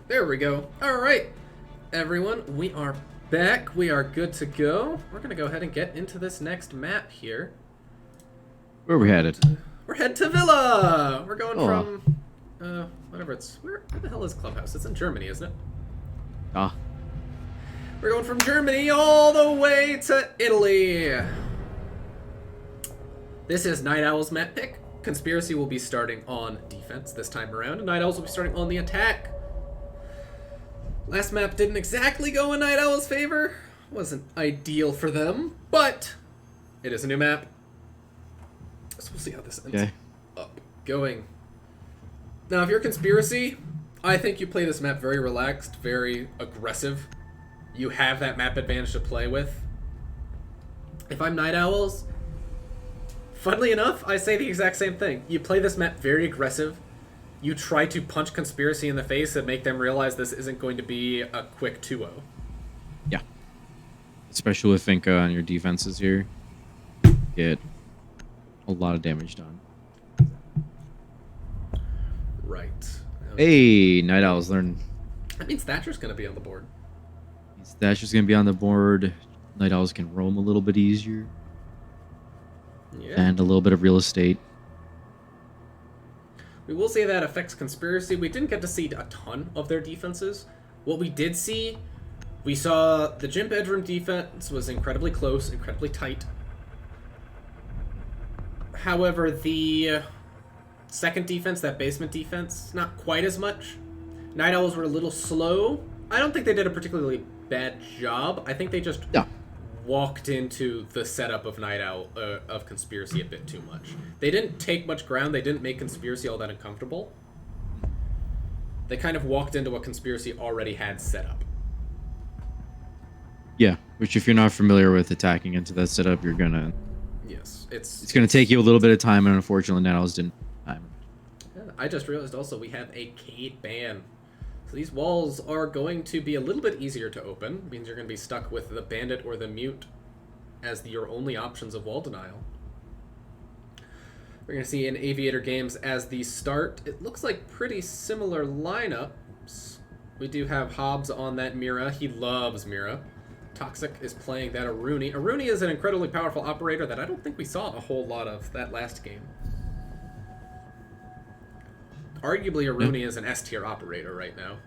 There we go. All right, everyone, we are back. We are good to go. We're gonna go ahead and get into this next map here. Where are we headed? We're headed to Villa. We're going Oh. from, whatever it's. Where the hell is Clubhouse? It's in Germany, isn't it? Ah, We're going from Germany all the way to Italy. This is Night Owl's map pick. Conspiracy will be starting on defense this time around, and Night Owls will be starting on the attack. Last map didn't exactly go in Night Owl's favor. Wasn't ideal for them, but it is a new map. So we'll see how this ends okay. up going. Now, if you're Conspiracy, I think you play this map very relaxed, very aggressive. You have that map advantage to play with. If I'm Night Owls, funnily enough, I say the exact same thing. You play this map very aggressive. You try to punch Conspiracy in the face and make them realize this isn't going to be a quick 2-0. Yeah. Especially with Finka on your defenses here. Get a lot of damage done. Right. Hey, Night Owls learn. That means Thatcher's going to be on the board. Thatcher's going to be on the board. Night Owls can roam a little bit easier. Yeah. And a little bit of real estate. We will say that affects Conspiracy. We didn't get to see a ton of their defenses. What we did see, we saw the gym bedroom defense was incredibly close, incredibly tight. However, the second defense, that basement defense, not quite as much. Night Owls were a little slow. I don't think they did a particularly bad job. I think they just Yeah. walked into the setup of Night Owl, of Conspiracy a bit too much. They didn't take much ground. They didn't make Conspiracy all that uncomfortable. They kind of walked into what Conspiracy already had set up. Yeah, which if you're not familiar with attacking into that setup, you're gonna... Yes, It's gonna take you a little bit of time, and unfortunately, Night Owls didn't have time. Yeah, I just realized also we have a Cade ban. So these walls are going to be a little bit easier to open. It means you're going to be stuck with the Bandit or the Mute as your only options of wall denial. We're going to see in Aviator Games as the start. It looks like pretty similar lineups. We do have Hobbs on that Mira. He loves Mira. Toxic is playing that Aruni. Aruni is an incredibly powerful operator that I don't think we saw a whole lot of that last game. Arguably, Aruni is an S-tier operator right now.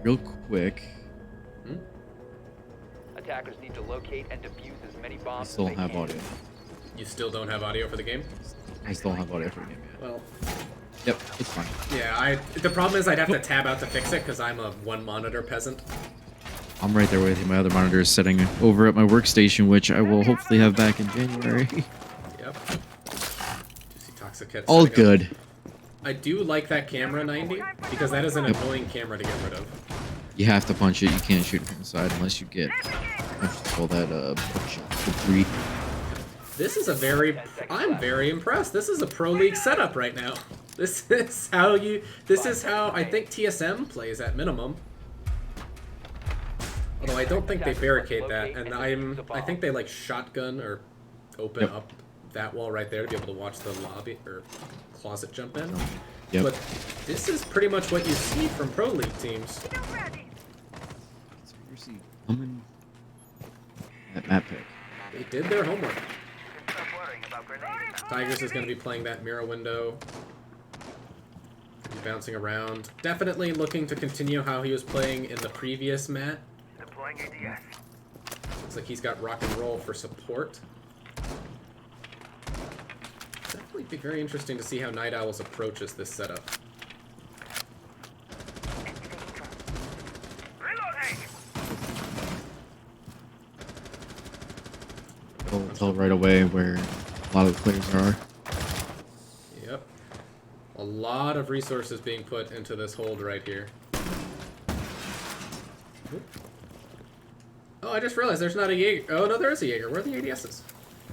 Real quick, Attackers need to locate and defuse as many I bombs still as don't they have can. audio. You still don't have audio for the game? I still don't have audio for the game yet. Well, Yep, it's fine. yeah, the problem is I'd have to tab out to fix it because I'm a one-monitor peasant. I'm right there with you. My other monitor is sitting over at my workstation, which I will hopefully have back in January. Yep. Do you see Toxic Hits? All good. I do like that camera 90 because that is an annoying camera to get rid of. You have to punch it. You can't shoot it from the side unless you get call that punch debris. This is a very... I'm very impressed. This is a Pro League setup right now. This is how I think TSM plays at minimum. Although I don't think they barricade that, and I think they like shotgun or open up that wall right there to be able to watch the lobby or closet jump in. Yep. But this is pretty much what you see from Pro League teams. Seriously, coming that map pick. They did their homework. Stop worrying about grenades. Tigers is going to be playing that mirror window. He's bouncing around. Definitely looking to continue how he was playing in the previous mat. Deploying ADS. Looks like he's got rock and roll for support. Definitely be very interesting to see how Night Owls approaches this setup. Reloading. We'll tell right away where a lot of the players are. Yep. A lot of resources being put into this hold right here. Oop. Oh, I just realized there's not a Jaeger. Oh, no, there is a Jaeger. Where are the ADSs?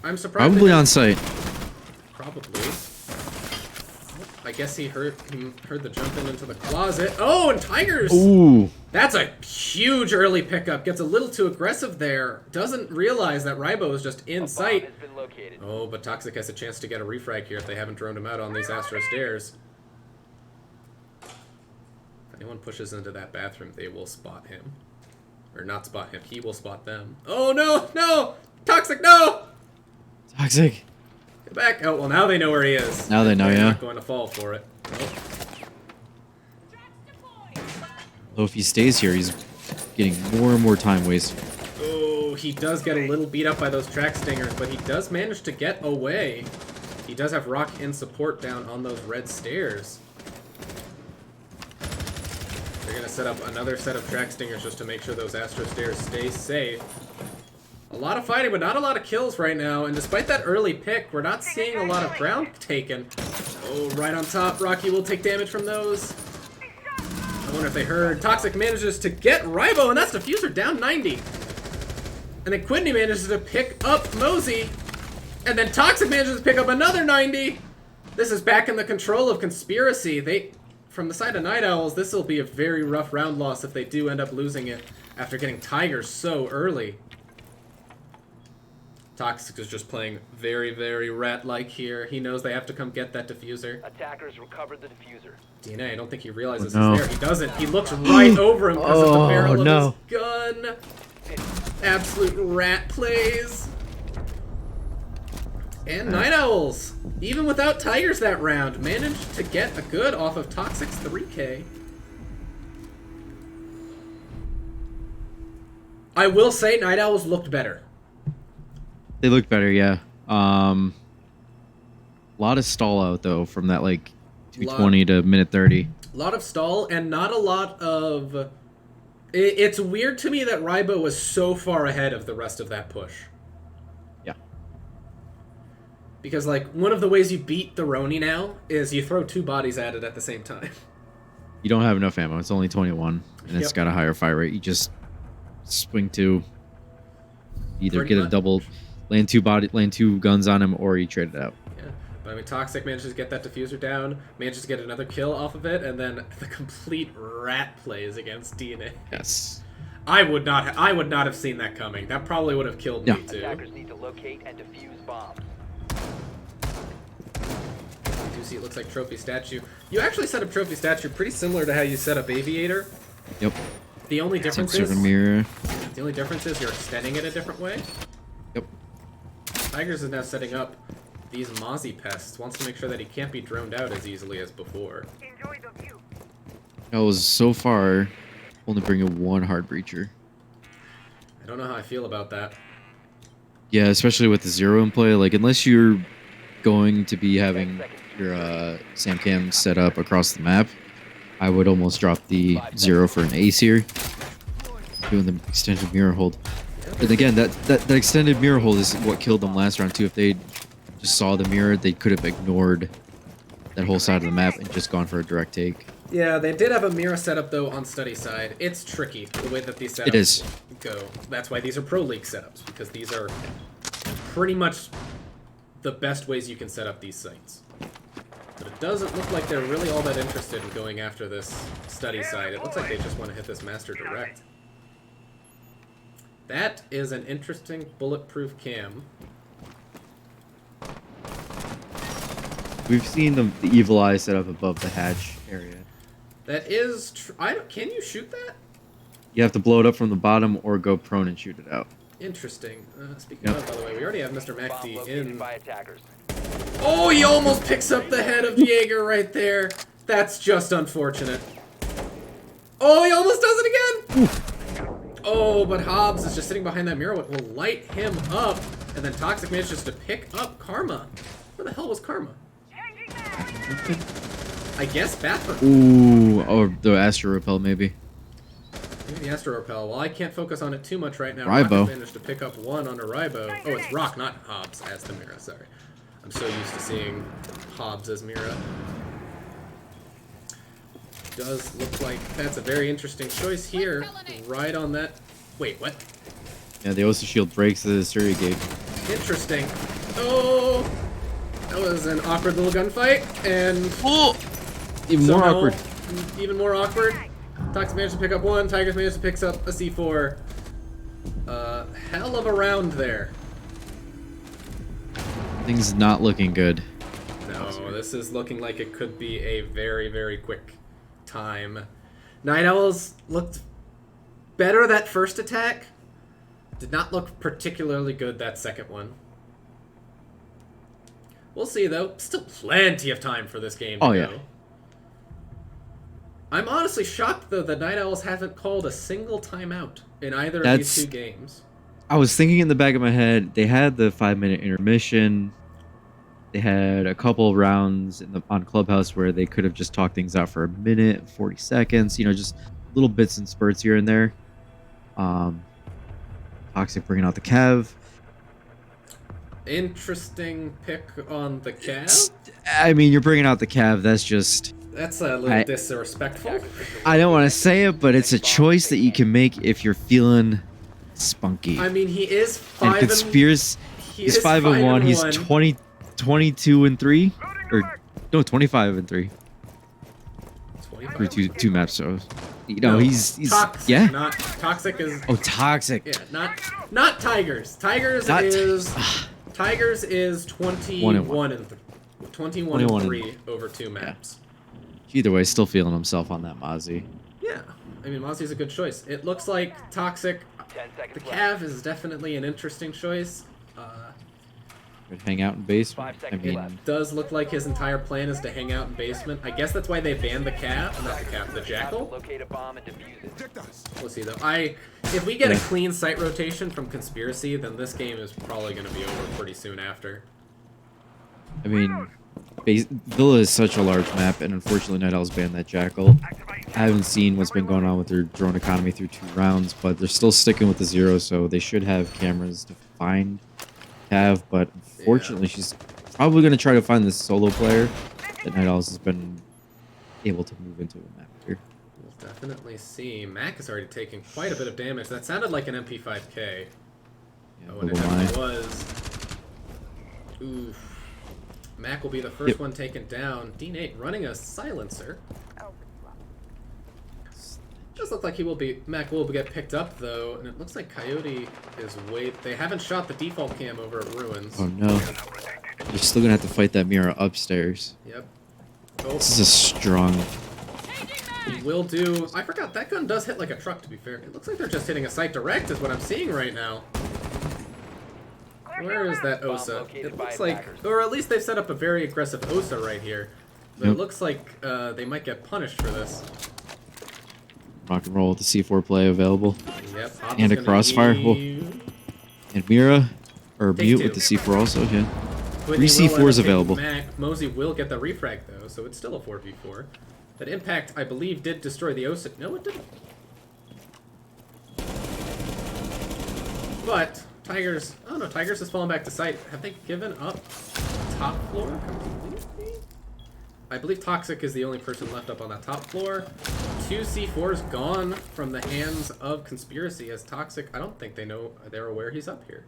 I'm surprised. they Probably didn't- on site. Probably. I guess he heard the jump into the closet. Oh, and Tigers! Ooh. That's a huge early pickup. Gets a little too aggressive there. Doesn't realize that Rybo is just in A bomb sight. has been located. Oh, but Toxic has a chance to get a refrag here if they haven't droned him out on these Astro stairs. anyone pushes into that bathroom, they will spot him. Or not spot him, he will spot them. Oh no, no! Toxic, no! Toxic. Get back! Oh, well now they know where he is. Now they know, They're yeah. not going to fall for it. Oh. So if he stays here, he's getting more and more time wasted. Oh, he does get a little beat up by those track stingers, but he does manage to get away. He does have Rock in support down on those red stairs. They're going to set up another set of track stingers just to make sure those Astro stairs stay safe. A lot of fighting, but not a lot of kills right now. And despite that early pick, we're not seeing a lot of ground taken. Oh, right on top. Rocky will take damage from those. I wonder if they heard. Toxic manages to get Ribo, and that's Diffuser down 90. And then Quidney manages to pick up Mosey. And then Toxic manages to pick up another 90. This is back in the control of Conspiracy. From the side of Night Owls, this will be a very rough round loss if they do end up losing it after getting Tigers so early. Toxic is just playing very, very rat-like here. He knows they have to come get that diffuser. Attackers recovered the diffuser. DNA, I don't think he realizes Oh, no. he's there. He doesn't. He looks right over him because of the Oh, barrel no. of his gun. Absolute rat plays. And Night Owls, even without Tigers that round, managed to get a good off of Toxic's 3K. I will say Night Owls looked better. They look better, yeah. A lot of stall out though from that like 220 to minute 30. A lot of stall and not a lot of... It's weird to me that Ribo was so far ahead of the rest of that push. Yeah. Because, like, one of the ways you beat the Roni now is you throw two bodies at it at the same time. You don't have enough ammo. It's only 21, and it's Yep. got a higher fire rate. You just swing to either Pretty get a much. double, land two guns on him, or you trade it out. Yeah. But, I mean, Toxic manages to get that diffuser down, manages to get another kill off of it, and then the complete rat plays against DNA. Yes. I would not have seen that coming. That probably would have killed Yeah. me, too. Attackers need to locate and defuse bombs. You do see it looks like Trophy Statue. You actually set up Trophy Statue pretty similar to how you set up Aviator. Yep. The only difference Sort of is mirror. you're extending it a different way. Yep. Tigers is now setting up these Mozzie pests. Wants to make sure that he can't be droned out as easily as before. Enjoy the view. I was so far only bringing one hard breacher. I don't know how I feel about that. Yeah, especially with the zero in play. Like unless you're going to be having your Samcam set up across the map, I would almost drop the zero for an ace here. Doing the extended mirror hold. And again, that extended mirror hold is what killed them last round too. If they just saw the mirror, they could have ignored that whole side of the map and just gone for a direct take. Yeah, they did have a mirror setup though on study side. It's tricky the way that these setups It is. go. That's why these are Pro League setups, because these are pretty much the best ways you can set up these sites. But it doesn't look like they're really all that interested in going after this study side. It looks like they just want to hit this master direct. That is an interesting bulletproof cam. We've seen the evil eye set up above the hatch area. That is... can you shoot that? You have to blow it up from the bottom or go prone and shoot it out. Interesting. Speaking Yep. of, by the way, we already have Mr. Bomb McD located in... by attackers. Oh, he almost picks up the head of Jaeger right there. That's just unfortunate. Oh, he almost does it again! Oh, but Hobbs is just sitting behind that mirror. What will light him up? And then Toxic manages to pick up Karma. Where the hell was Karma? Changing mag. I guess bathroom. Ooh, or the Astro Repel maybe. Maybe the Astro Repel. Well, I can't focus on it too much right now. Ribo. Rock has managed to pick up one onto Ribo. Oh, it's Rock, not Hobbs as the Mira. Sorry. I'm so used to seeing Hobbs as Mira. Does look like that's a very interesting choice here. Right on that. Wait, what? Yeah, the Osa shield breaks the Surrey gate. Interesting. Oh! That was an awkward little gunfight, and Even more somehow awkward. Even more awkward. Toxic managed to pick up one. Tigers managed to pick up a C4. Hell of a round there. Things not looking good. No, this is looking like it could be a very, very quick time. Night Owls looked better that first attack. Did not look particularly good that second one. We'll see, though. Still plenty of time for this game to Oh, go. yeah. I'm honestly shocked, though, that Night Owls haven't called a single timeout in either of That's- these two games. I was thinking in the back of my head, they had the 5-minute intermission. They had a couple rounds on Clubhouse where they could have just talked things out for a minute, 40 seconds, just little bits and spurts here and there. Toxic bringing out the Kev. Interesting pick on the Cav. I mean, you're bringing out the Cav. That's just... That's a little disrespectful. I don't want to say it, but it's a choice that you can make if you're feeling spunky. I mean, he is and 5 Conspiracy, he's 5-1. He's 22-3, or no, 25-3 through two maps. So, he's Toxic, yeah. Not Toxic is Oh, Toxic. yeah, not Tigers. Tigers Not Tigers is 21 and 3 over 2 maps. Either way, still feeling himself on that Mozzie. Yeah, I mean Mozzie's a good choice. It looks like Toxic. 10 seconds The left. Cav is definitely an interesting choice. Would hang out in base. 5 I seconds mean, left. Does look like his entire plan is to hang out in basement. I guess that's why they banned the Cav, not the Cav, the Jackal. Locate a bomb and defuse it. We'll see though. If we get a Yeah. clean site rotation from Conspiracy, then this game is probably going to be over pretty soon after. I mean, Villa is such a large map, and unfortunately, Night Owls banned that Jackal. I haven't seen what's been going on with their drone economy through 2 rounds, but they're still sticking with the 0, so they should have cameras to find Cav, but unfortunately, she's probably going to try to find this solo player that Night Owls has been able to move into a map here. We'll definitely see. Mac is already taking quite a bit of damage. That sounded like an MP5K. Yeah, Oh, and it Villa definitely Mai. was. Oof. Mac will be the first Yep. one taken down. D8 running a silencer. Does look like Mac will get picked up though, and it looks like Coyote is they haven't shot the default cam over at Ruins. Oh no. You're still going to have to fight that Mira upstairs. Yep. Oh, This is a strong... will do. I forgot that gun does hit like a truck. To be fair, it looks like they're just hitting a site direct, is what I'm seeing right now. Where is that Osa? It looks like, or at least they've set up a very aggressive Osa right here. But it Yep. looks like they might get punished for this. Rock and roll with the C4 play available. Yep. And a crossfire. Whoa. And Mira, or Take Mute 2. with the C4 also, yeah. Whitney 3 will end C4s up taking available. Mac. Mosey will get the refrag though, so it's still a 4v4. That impact, I believe, did destroy the Osa. No, it didn't. But Tigers, oh no, Tigers has fallen back to site. Have they given up top floor completely? I believe Toxic is the only person left up on that top floor. 2 C4s gone from the hands of Conspiracy as Toxic. I don't think they're aware he's up here.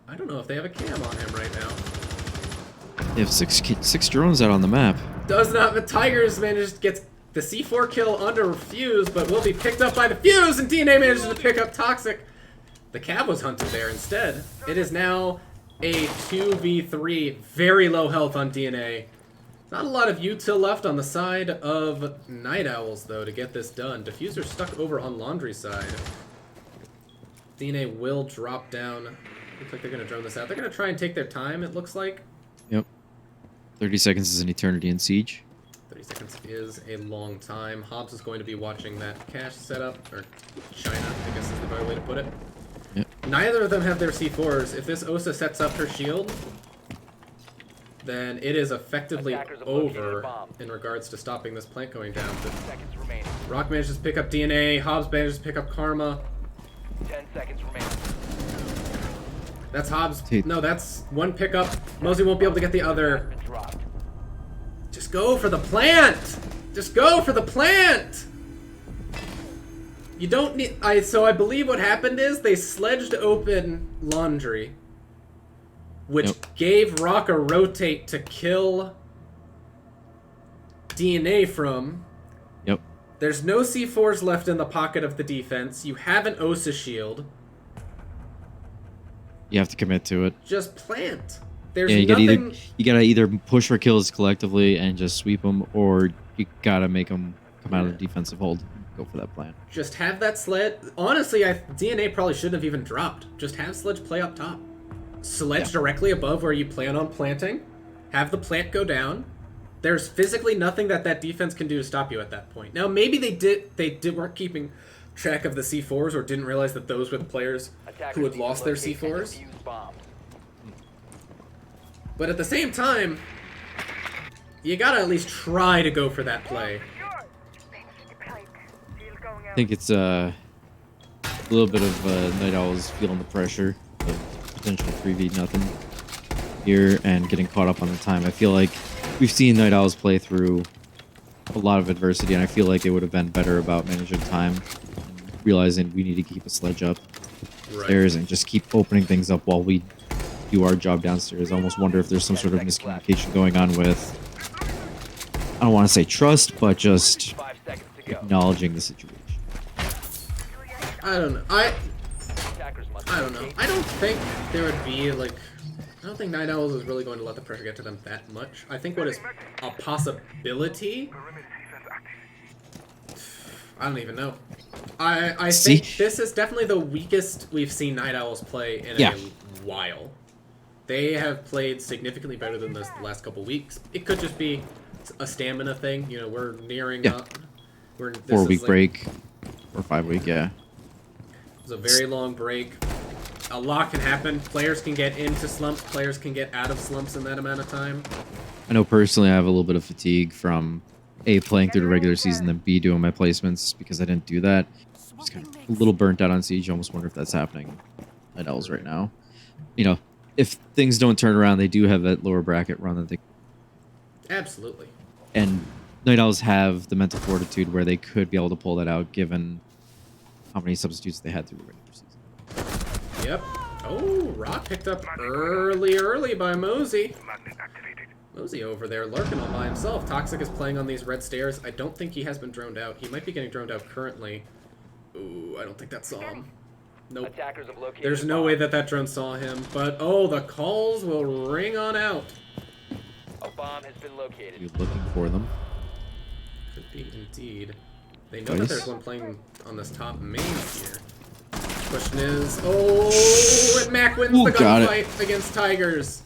I don't know if they have a cam on him right now. They have six drones out on the map. Does not, but Tigers gets the C4 kill under Fuse, but will be picked up by the Fuse, and DNA manages to pick up Toxic. The Cav was hunted there instead. It is now a 2v3, very low health on DNA. Not a lot of util left on the side of Night Owls, though, to get this done. Diffuser stuck over on Laundry side. DNA will drop down. Looks like they're going to drone this out. They're going to try and take their time, it looks like. Yep. 30 seconds is an eternity in Siege. 30 seconds is a long time. Hobbs is going to be watching that cache setup, or China, I guess is the better way to put it. Yep. Neither of them have their C4s. If this Osa sets up her shield, then it is effectively Attackers have located a over bomb. in regards to stopping this plant going down. But Seconds remaining. Rock manages to pick up DNA, Hobbs manages to pick up Karma. 10 seconds remaining. That's Hobbs. Dude. No, that's one pickup. Mosey won't be able to get the other. Has been dropped. Just go for the plant! Just go for the plant! You don't need... So I believe what happened is they sledged open Laundry, which Yep. gave Rock a rotate to kill DNA from. Yep. There's no C4s left in the pocket of the defense. You have an Osa shield. You have to commit to it. Just plant. There's Yeah, nothing... you gotta either push for kills collectively and just sweep them, or you gotta make them come out of the defensive hold, go for that plan. Just have that sled. Honestly, DNA probably shouldn't have even dropped. Just have Sledge play up top. Sledge directly above where you plan on planting. Have the plant go down. There's physically nothing that defense can do to stop you at that point. Now, maybe they weren't keeping track of the C4s or didn't realize that those were the players who had lost their C4s. But at the same time, you gotta at least try to go for that play. I think it's a little bit of Night Owls feeling the pressure of potential 3v nothing here and getting caught up on the time. I feel like we've seen Night Owls play through a lot of adversity, and I feel like it would have been better about managing time, realizing we need to keep a Sledge up stairs and just keep opening things up while we do our job downstairs. I almost wonder if there's some sort of miscommunication going on with, I don't want to say trust, but just 5 seconds to go. acknowledging the situation. I don't know. I Attackers must don't know. locate I don't think there would be like. I don't think Night Owls is really going to let the pressure get to them that much. I think what is a possibility. I don't even know. I think this is definitely the weakest we've seen Night Owls play in a while. They have played significantly better than this the last couple weeks. It could just be a stamina thing. You know, we're nearing up. This 4-week is break or 5-week, yeah. It's a very long break. A lot can happen. Players can get into slumps. Players can get out of slumps in that amount of time. I know personally I have a little bit of fatigue from A, playing through the regular season, then B, doing my placements because I didn't do that. Just kind of a little burnt out on Siege. I almost wonder if that's happening at L's right now. You know, if things don't turn around, they do have that lower bracket run that they... Absolutely. And Night Owls have the mental fortitude where they could be able to pull that out given how many substitutes they had through the regular season. Yep. Oh, Rock picked up early by Mosey. Mosey over there lurking all by himself. Toxic is playing on these red stairs. I don't think he has been droned out. He might be getting droned out currently. Ooh, I don't think that saw him. Nope. Attackers have located There's a no bomb. way that drone saw him. But, oh, the calls will ring on out. A bomb has been located. You're looking for them. Could be indeed. They know that there's one playing on this top main here. Question is, and Mac wins the gunfight against Tigers.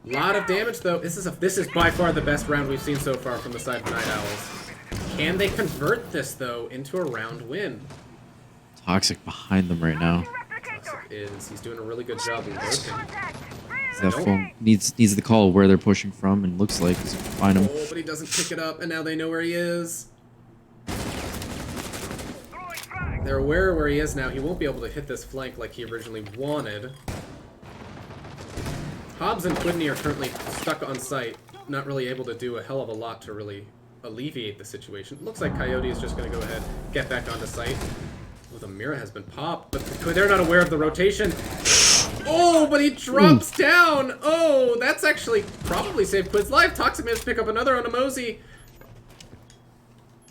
Lot of damage though. This is by far the best round we've seen so far from the side of Night Owls. Can they convert this though into a round win? Toxic behind them right now. He's doing a really good job lurking. That phone needs the call where they're pushing from, and looks like he's gonna find him. Oh, but he doesn't pick it up, and now they know where he is. They're aware of where he is now. He won't be able to hit this flank like he originally wanted. Hobbs and Quidney are currently stuck on site, not really able to do a hell of a lot to really alleviate the situation. It looks like Coyote is just going to go ahead, get back onto site. Oh, the Mira has been popped, but they're not aware of the rotation. Oh, but he drops down. Oh, that's actually probably saved Quid's life. Toxic managed to pick up another on a Mosey.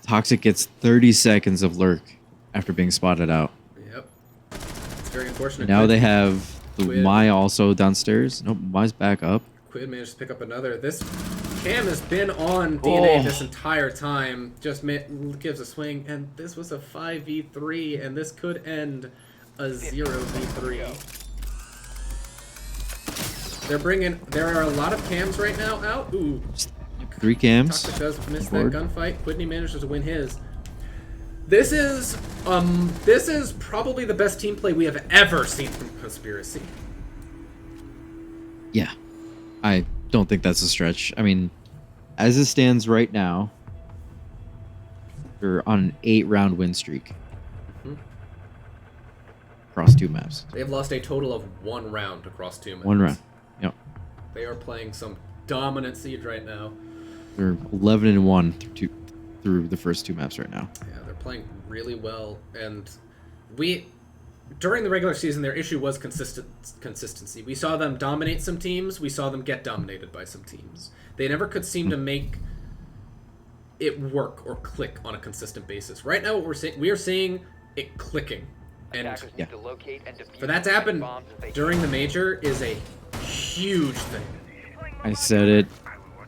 Toxic gets 30 seconds of lurk after being spotted out. Yep. It's very unfortunate. Now they have the Quid. Mai also downstairs. Nope, Mai's back up. Quid managed to pick up another. This Cam has been on DNA this entire time. Just gives a swing, and this was a 5v3, and this could end a 0v3. There are a lot of cams right now out. Ooh. 3 cams. Toxic does miss that gunfight. Quidney manages to win his. This is probably the best team play we have ever seen from Conspiracy. Yeah. I don't think that's a stretch. I mean, as it stands right now, they're on an 8-round win streak. Across 2 maps. They have lost a total of 1 round across 2 maps. 1 round. Yep. They are playing some dominant Siege right now. They're 11-1 through the first 2 maps right now. Yeah, they're playing really well, and during the regular season, their issue was consistency. We saw them dominate some teams. We saw them get dominated by some teams. They never could seem to make it work or click on a consistent basis. Right now, what we are seeing it clicking, and Attackers need to locate and defuse for that to happen bombs as they during the major is a huge thing. I said it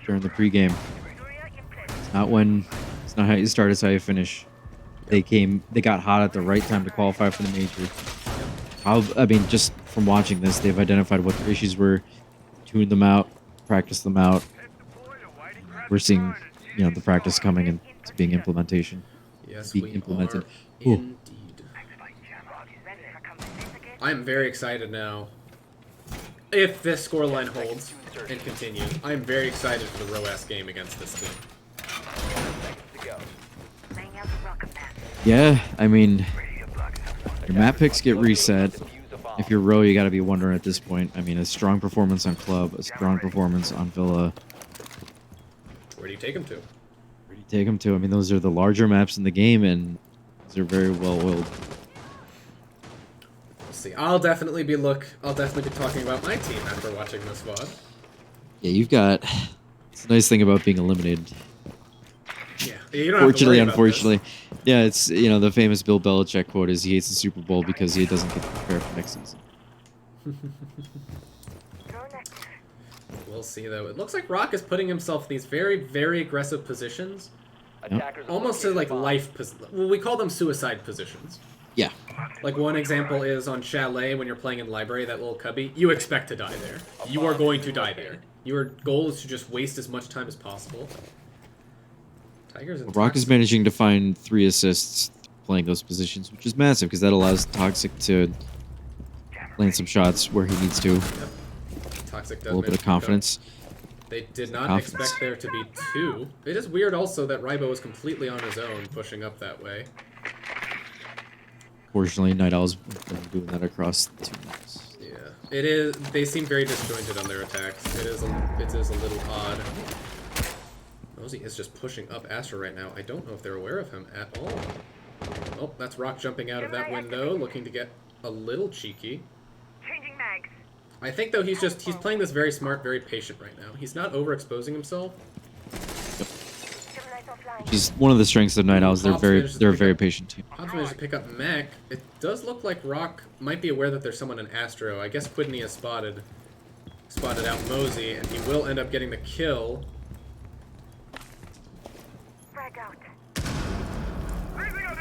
during the pregame. It's It's not how you start, it's how you finish. They got hot at the right time to qualify for the major. I mean, just from watching this, they've identified what their issues were, tuned them out, practiced them out. We're seeing, the practice coming into being implementation. Yes, being we implemented. are Ooh. indeed. I'm very excited now. If this scoreline holds and continues, I'm very excited for the ROAS game against this team. 10 seconds to go. Laying out the welcome mat. Yeah, I mean, your map picks get reset. Defuse a bomb. If you're Row, you got to be wondering at this point. I mean, a strong performance on Club, a strong performance on Villa. Where do you take him to? Where do you take them to? I mean, those are the larger maps in the game, and they're very well oiled. We'll see. I'll definitely be talking about my team after watching this VOD. Yeah, you've got. It's a nice thing about being eliminated. Yeah, you don't have to Fortunately, worry about unfortunately, yeah, it's the famous Bill Belichick quote is he hates the Super Bowl because he doesn't get to prepare for next season. Drone active. this. We'll see though. It looks like Rock is putting himself in these very, very aggressive positions, Attackers have almost to located like a bomb. well, we call them suicide positions. Yeah, Like one example is on Chalet when you're playing in Library, that little cubby, you expect to die there. You are going to die there. Your goal is to just waste as much time as possible. Tigers and Rock is managing to find 3 assists playing those positions, which is massive because that allows Toxic to land some shots where he needs to. Toxic does A little bit manage of to confidence. They did not Confidence. expect there to be 2. It is weird also that Rybo was completely on his own pushing up that way. Fortunately, Night Owl's been doing that across the 2 maps. Yeah, it is. They seem very disjointed on their attacks. It is a little odd. Mosey is just pushing up Astra right now. I don't know if they're aware of him at all. Oh, that's Rock jumping out of that window, looking to get a little cheeky. Changing mags. I think though he's playing this very smart, very patient right now. He's not overexposing himself. Gemini's offline. Which is one of the strengths of Night Owls. They're Hobbs manages to a pick very up- patient team. Hobbs managed to pick up Mech. It does look like Rock might be aware that there's someone in Astro. I guess Quidney has spotted out Mosey, and he will end up getting the kill. Frag out.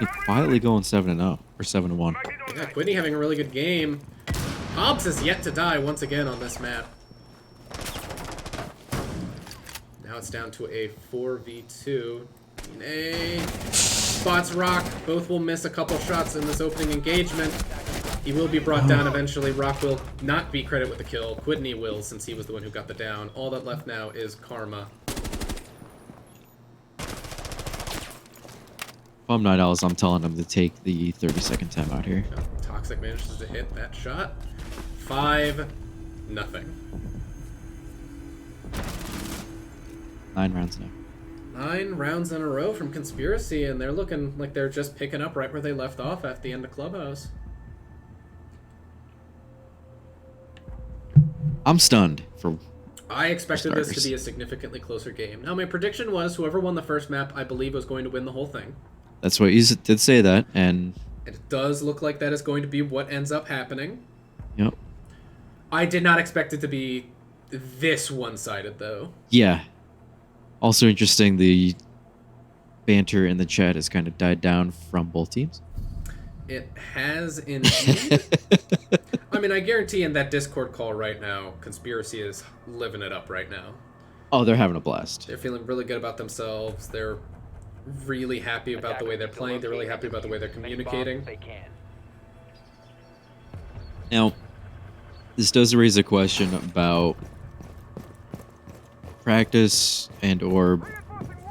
He's quietly going 7-0 or 7-1. Yeah, Quidney having a really good game. Hobbs is yet to die once again on this map. Now it's down to a 4v2. Nay. Spots Rock. Both will miss a couple shots in this opening engagement. He will be brought down eventually. Rock will not be credited with the kill. Quidney will, since he was the one who got the down. All that left now is Karma. If I'm Night Owls, I'm telling them to take the 30-second timeout here. Toxic manages to hit that shot. 5-0. 9 rounds now. 9 rounds in a row from Conspiracy, and they're looking like they're just picking up right where they left off at the end of Clubhouse. I'm stunned for. I expected this to starters. be a significantly closer game. Now, my prediction was whoever won the first map, I believe, was going to win the whole thing. That's what you did say that, and And it does look like that is going to be what ends up happening. yep. I did not expect it to be this one-sided, though. Yeah. Also interesting, the banter in the chat has kind of died down from both teams. It has indeed. I mean, I guarantee in that Discord call right now, Conspiracy is living it up right now. Oh, they're having a blast. They're feeling really good about themselves. They're really happy about the way they're Attackers playing. They're really locate happy about the way they're as many communicating. bombs as they can. Now, this does raise a question about practice and or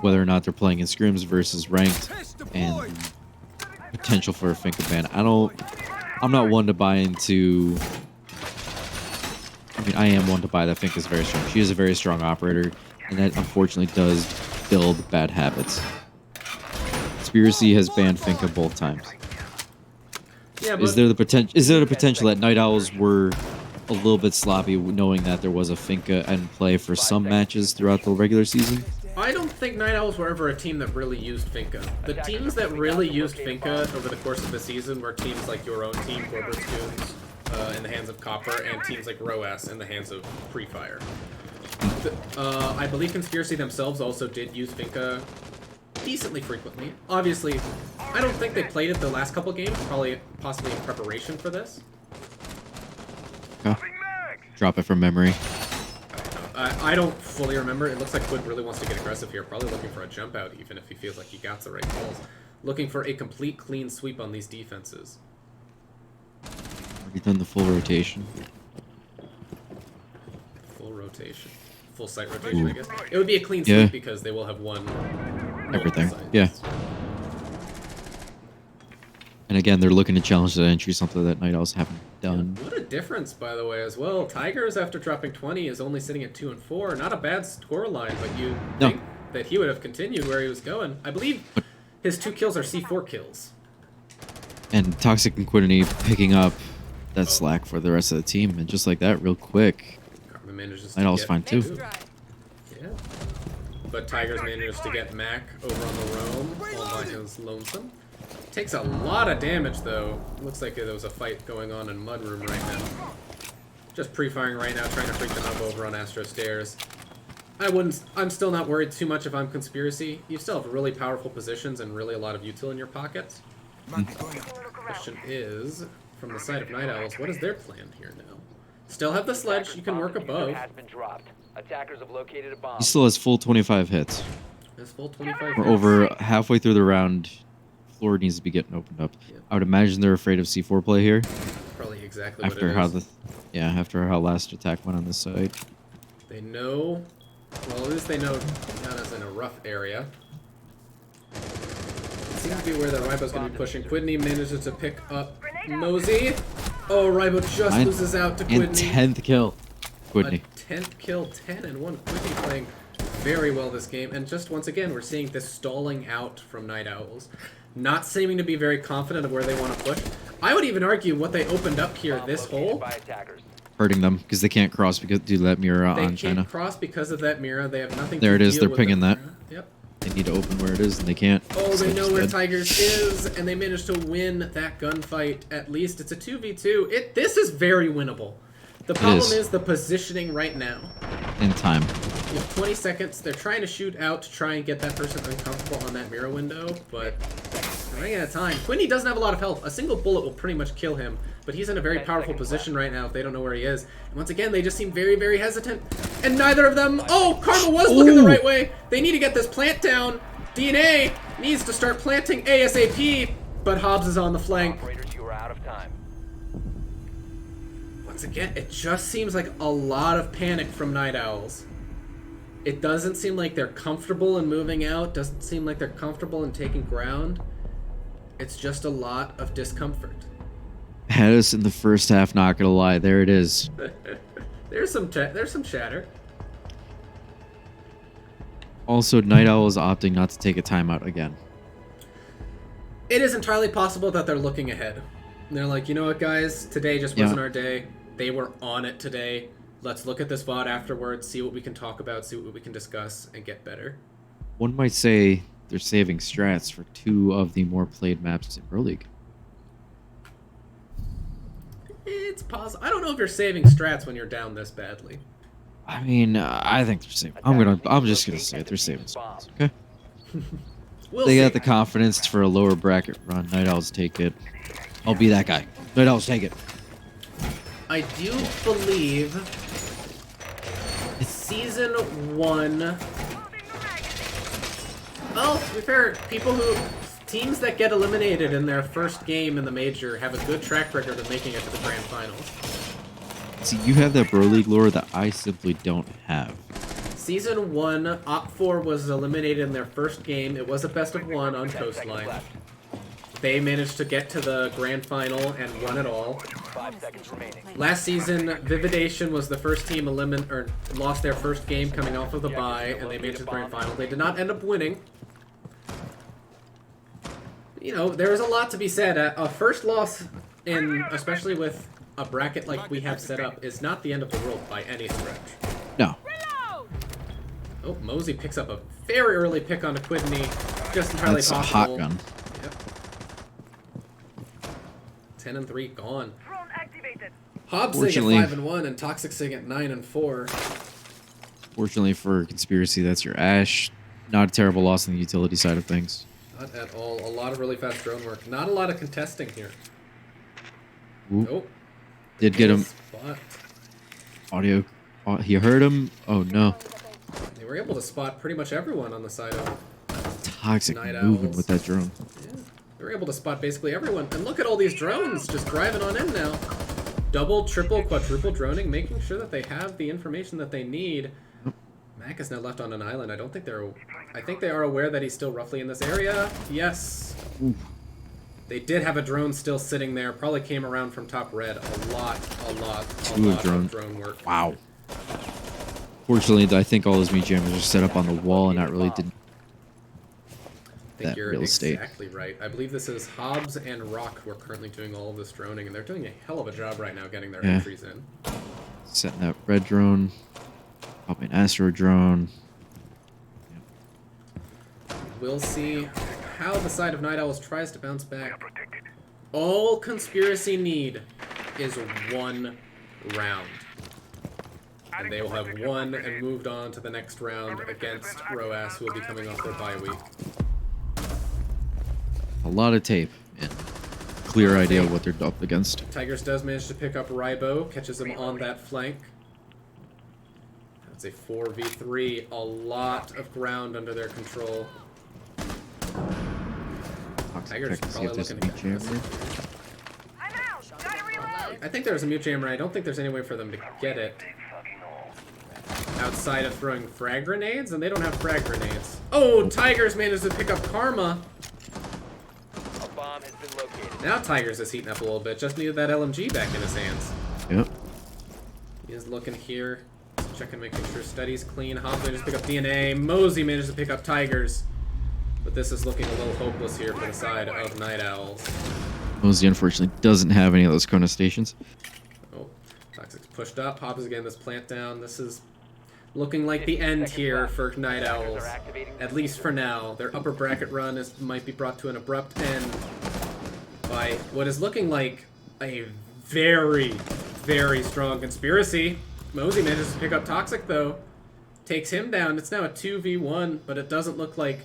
whether or not they're playing in scrims versus ranked and the potential for a Finka ban. I'm not one to buy into. I mean, I am one to buy that Finka is very strong. She is a very strong operator, and that unfortunately does build bad habits. Conspiracy has banned Finka both times. Yeah, but Is there the potential that Night Owls were a little bit sloppy, knowing that there was a Finka in play for some matches throughout the regular season? I don't think Night Owls were ever a team that really used Finka. The teams that really used Finka over the course of the season were teams like your own team, Corporate Tunes, in the hands of Copper, and teams like ROAS in the hands of Free Fire. I believe Conspiracy themselves also did use Finka decently frequently. Obviously, I don't think they played it the last couple games, probably possibly in preparation for this. Okay. Drop it from memory. I don't fully remember. It looks like Quid really wants to get aggressive here, probably looking for a jump out, even if he feels like he got the right calls. Looking for a complete clean sweep on these defenses. Already done the full rotation. Full rotation. Full site rotation, Ooh. I guess. It would be a clean Yeah. sweep because they will have won Everything. sites. Yeah. And again, they're looking to challenge that entry, something that Night Owls haven't done. What a difference, by the way, as well. Tigers, after dropping 20, is only sitting at 2 and 4. Not a bad scoreline, but you No. think that he would have continued where he was going. I believe his 2 kills are C4 kills. And Toxic and Quiddity picking up that slack for the rest of the team. And just like that, real quick, Carmen manages Night to Owls get fine too. Yeah. But Tigers manages to get Mac over on the roam, all by his lonesome. Takes a lot of damage, though. Looks like there was a fight going on in Mudroom right now. Just pre-firing right now, trying to freak them up over on Astro Stairs. I'm still not worried too much if I'm Conspiracy. You still have really powerful positions and really a lot of util in your pockets. Question is, from the side of Night Owls, what is their plan here now? Still have the sledge, you can work above. Has been dropped. Attackers have located a bomb. He still has full 25 hits. This full 25 We're hits. over halfway through the round. Floor needs to be getting opened up. Yeah. I would imagine they're afraid of C4 play here. Probably exactly After what it how is. after how last attack went on this side. They know, well, at least they know Yana's in a rough area. Seems to be where the Raibo's going to be pushing. Quidney manages to pick up Mosey. Oh, Raibo just Nine- loses out to And Quidney. 10th kill. A Quidney. 10th kill, 10 and 1. Quidney playing very well this game. And just once again, we're seeing this stalling out from Night Owls. Not seeming to be very confident of where they want to push. I would even argue what they opened up here, Bomb this located hole, by attackers. Hurting them because they can't cross because due to that mirror they on can't China. cross because of that mirror. They have nothing There to it is, deal they're with the pinging that. mirror. Yep. They need to open where it is and they can't. Oh, So they they're know just where dead. Tigers is, and they managed to win that gunfight. At least it's a 2v2. This is very winnable. The problem is. is the positioning right now. In time. You have 20 seconds. They're trying to shoot out to try and get that person uncomfortable on that mirror window, but they're running out of time. Quinny doesn't have a lot of health. A single bullet will pretty much kill him, but he's in a very 10 powerful seconds position right now if they don't know where he is. And once again, they just seem very, very hesitant. And neither of them... Oh, Karma was looking the Ooh. right way. They need to get this plant down. DNA needs to start planting ASAP, but Hobbs is on the flank. Operators, you are out of time. Once again, it just seems like a lot of panic from Night Owls. It doesn't seem like they're comfortable in moving out, doesn't seem like they're comfortable in taking ground. It's just a lot of discomfort. Had us in the first half, not gonna lie. There it is. There's some chatter. Also, Night Owl is opting not to take a timeout again. It is entirely possible that they're looking ahead. They're like, you know what, guys? Today just wasn't our day. They were on it today. Let's look at this VOD afterwards, see what we can talk about, see what we can discuss, and get better. One might say they're saving strats for two of the more played maps in Pro League. It's possible. I don't know if you're saving strats when you're down this badly. I mean, I think they're saving. I'm just gonna say it. They're saving strats. Okay. We'll They see. got the confidence for a lower bracket run. Night Owls take it. I'll be that guy. Night Owls take it. I do believe Season 1... Well, to be fair, teams that get eliminated in their first game in the major have a good track record of making it to the grand finals. See, you have that Pro League lore that I simply don't have. Season 1, Op4 was eliminated in their first game. It was a best of one on 10 seconds Coastline. left. They managed to get to the grand final and won it all. 5 seconds remaining. Last season, Vividation was the first team lost their first game coming off of the bye, and they made it to the grand final. They did not end up winning. You know, there is a lot to be said. A first loss, especially with a bracket like we have set up, is not the end of the world by any stretch. No. Oh, Mosey picks up a very early pick onto Quidney. Just entirely That's a possible. hot gun. Yep. 10 and 3 gone. Drone activated. Hobbs Sig at Fortunately- 5 and 1, and Toxic Sig at 9 and 4. Fortunately for Conspiracy, that's your Ash. not a terrible loss on the utility side of things. Not at all. A lot of really fast drone work. Not a lot of contesting here. Ooh, Nope. did get him. Spot. Audio. He heard him. Oh no. They were able to spot pretty much everyone on the side of Toxic Night moving Owls. with that drone. Yeah, they were able to spot basically everyone. And look at all these drones just driving on in now. Double, triple, quadruple droning, making sure that they have the information that they need. Mac is now left on an island. I think they are aware that he's still roughly in this area. Yes. Ooh. They did have a drone still sitting there. Probably came around from top red. A lot Two of drone. drone work. Wow. Fortunately, I think all those meat jammers are set up on the wall and not really did. I think That you're real estate. exactly right. I believe this is Hobbs and Rock who are currently doing all of this droning, and they're doing a hell of a job right now getting their Yeah. entries in. Setting that red drone. Probably an Astro drone. We'll see how the side of Night Owls tries to bounce We are back. protected. All Conspiracy need is one round. And they will have won and moved on to the next round against Roas, who will be coming off their bye week. A lot of tape and clear idea of what they're up against. Tigers does manage to pick up Rybo, catches him on that flank. That's a 4v3, a lot of ground under their control. Tigers Check to see probably if there's a looking meat to jammer. I'm out. Gotta reload. I think there's a mute jammer. I don't think there's any way for them to get it outside of throwing frag grenades, and they don't have frag grenades. Oh, Tigers managed to pick up Karma. A bomb has been located. Now Tigers is heating up a little bit. Just needed that LMG back in his hands. Yep. He is looking here, checking, making sure Steady's clean. Hobbs managed to pick up DNA. Mosey managed to pick up Tigers. But this is looking a little hopeless here for the side of Night Owls. Mosey unfortunately doesn't have any of those Kona stations. Oh, Toxic's pushed up. Hobbs is getting this plant down. This is looking like the end here for Night Owls. At least for now. Their upper bracket run might be brought to an abrupt end by what is looking like a very, very strong Conspiracy. Mosey manages to pick up Toxic, though. Takes him down. It's now a 2v1, but it doesn't look like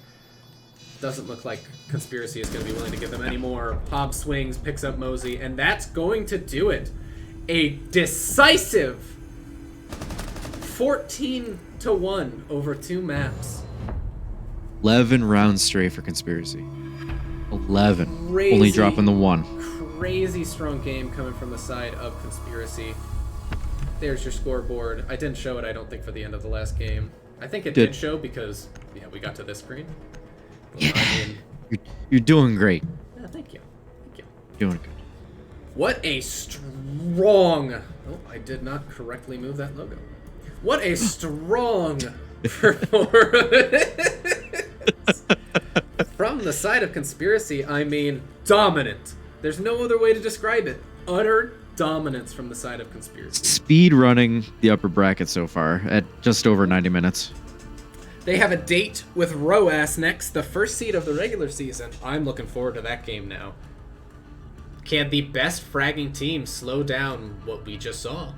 Conspiracy is going to be willing to give them any more. Hobbs swings, picks up Mosey, and that's going to do it. A decisive 14-1 over 2 maps. 11 rounds straight for Conspiracy. 11. Crazy. Only dropping the 1. Crazy strong game coming from the side of Conspiracy. There's your scoreboard. I didn't show it, I don't think, for the end of the last game. I think it did show because, yeah, we got to this screen. But, Yeah. I mean, You're doing great. yeah, thank you. Thank you. Doing good. What a strong... Oh, I did not correctly move that logo. What a strong performance from the side of Conspiracy. I mean, dominant. There's no other way to describe it. Utter dominance from the side of Conspiracy. Speed running the upper bracket so far at just over 90 minutes. They have a date with Roas next, the first seed of the regular season. I'm looking forward to that game now. Can the best fragging team slow down what we just saw?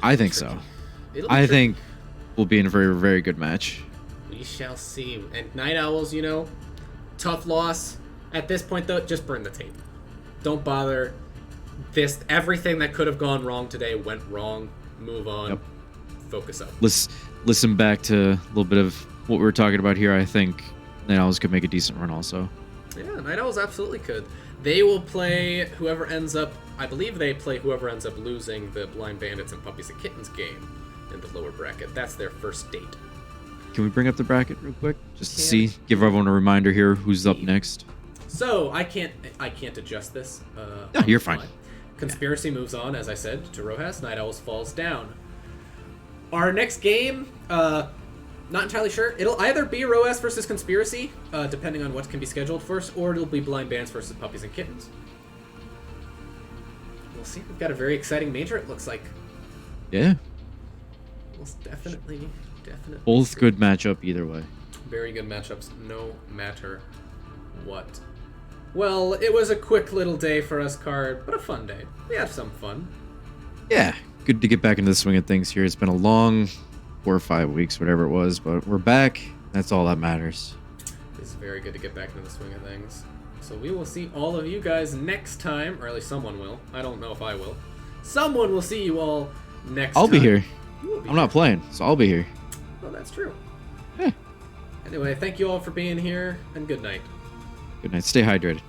I think so. It'll be I tricky. think we'll be in a very, very good match. We shall see. And Night Owls, you know, tough loss. At this point, though, just burn the tape. Don't bother. Everything that could have gone wrong today went wrong. Move on. Yep. Focus up. Listen back to a little bit of what we were talking about here. I think Night Owls could make a decent run also. Yeah, Night Owls absolutely could. They will play whoever ends up... I believe they play whoever ends up losing the Blind Bandits and Puppies and Kittens game in the lower bracket. That's their first date. Can we bring up the bracket real quick? Just to Can. see, give everyone a reminder here who's up next. So, I can't adjust this. No, on the you're fly. fine. Conspiracy moves on, as I said, to Rojas. Night Owls falls down. Our next game, not entirely sure. It'll either be Roas versus Conspiracy, depending on what can be scheduled first, or it'll be Blind Bands versus Puppies and Kittens. We'll see. We've got a very exciting major, it looks like. Yeah, We'll definitely both see. good matchup either way. Very good matchups, no matter what. Well, it was a quick little day for us, Card, but a fun day. We had some fun. Yeah, good to get back into the swing of things here. It's been a long 4 or 5 weeks, whatever it was. But we're back. That's all that matters. It's very good to get back into the swing of things. So we will see all of you guys next time, or at least someone will. I don't know if I will. Someone will see you all next I'll time. be here. You will be I'm not playing, so I'll be here. Well, that's true. Yeah. Anyway, thank you all for being here, and good night. Good night. Stay hydrated.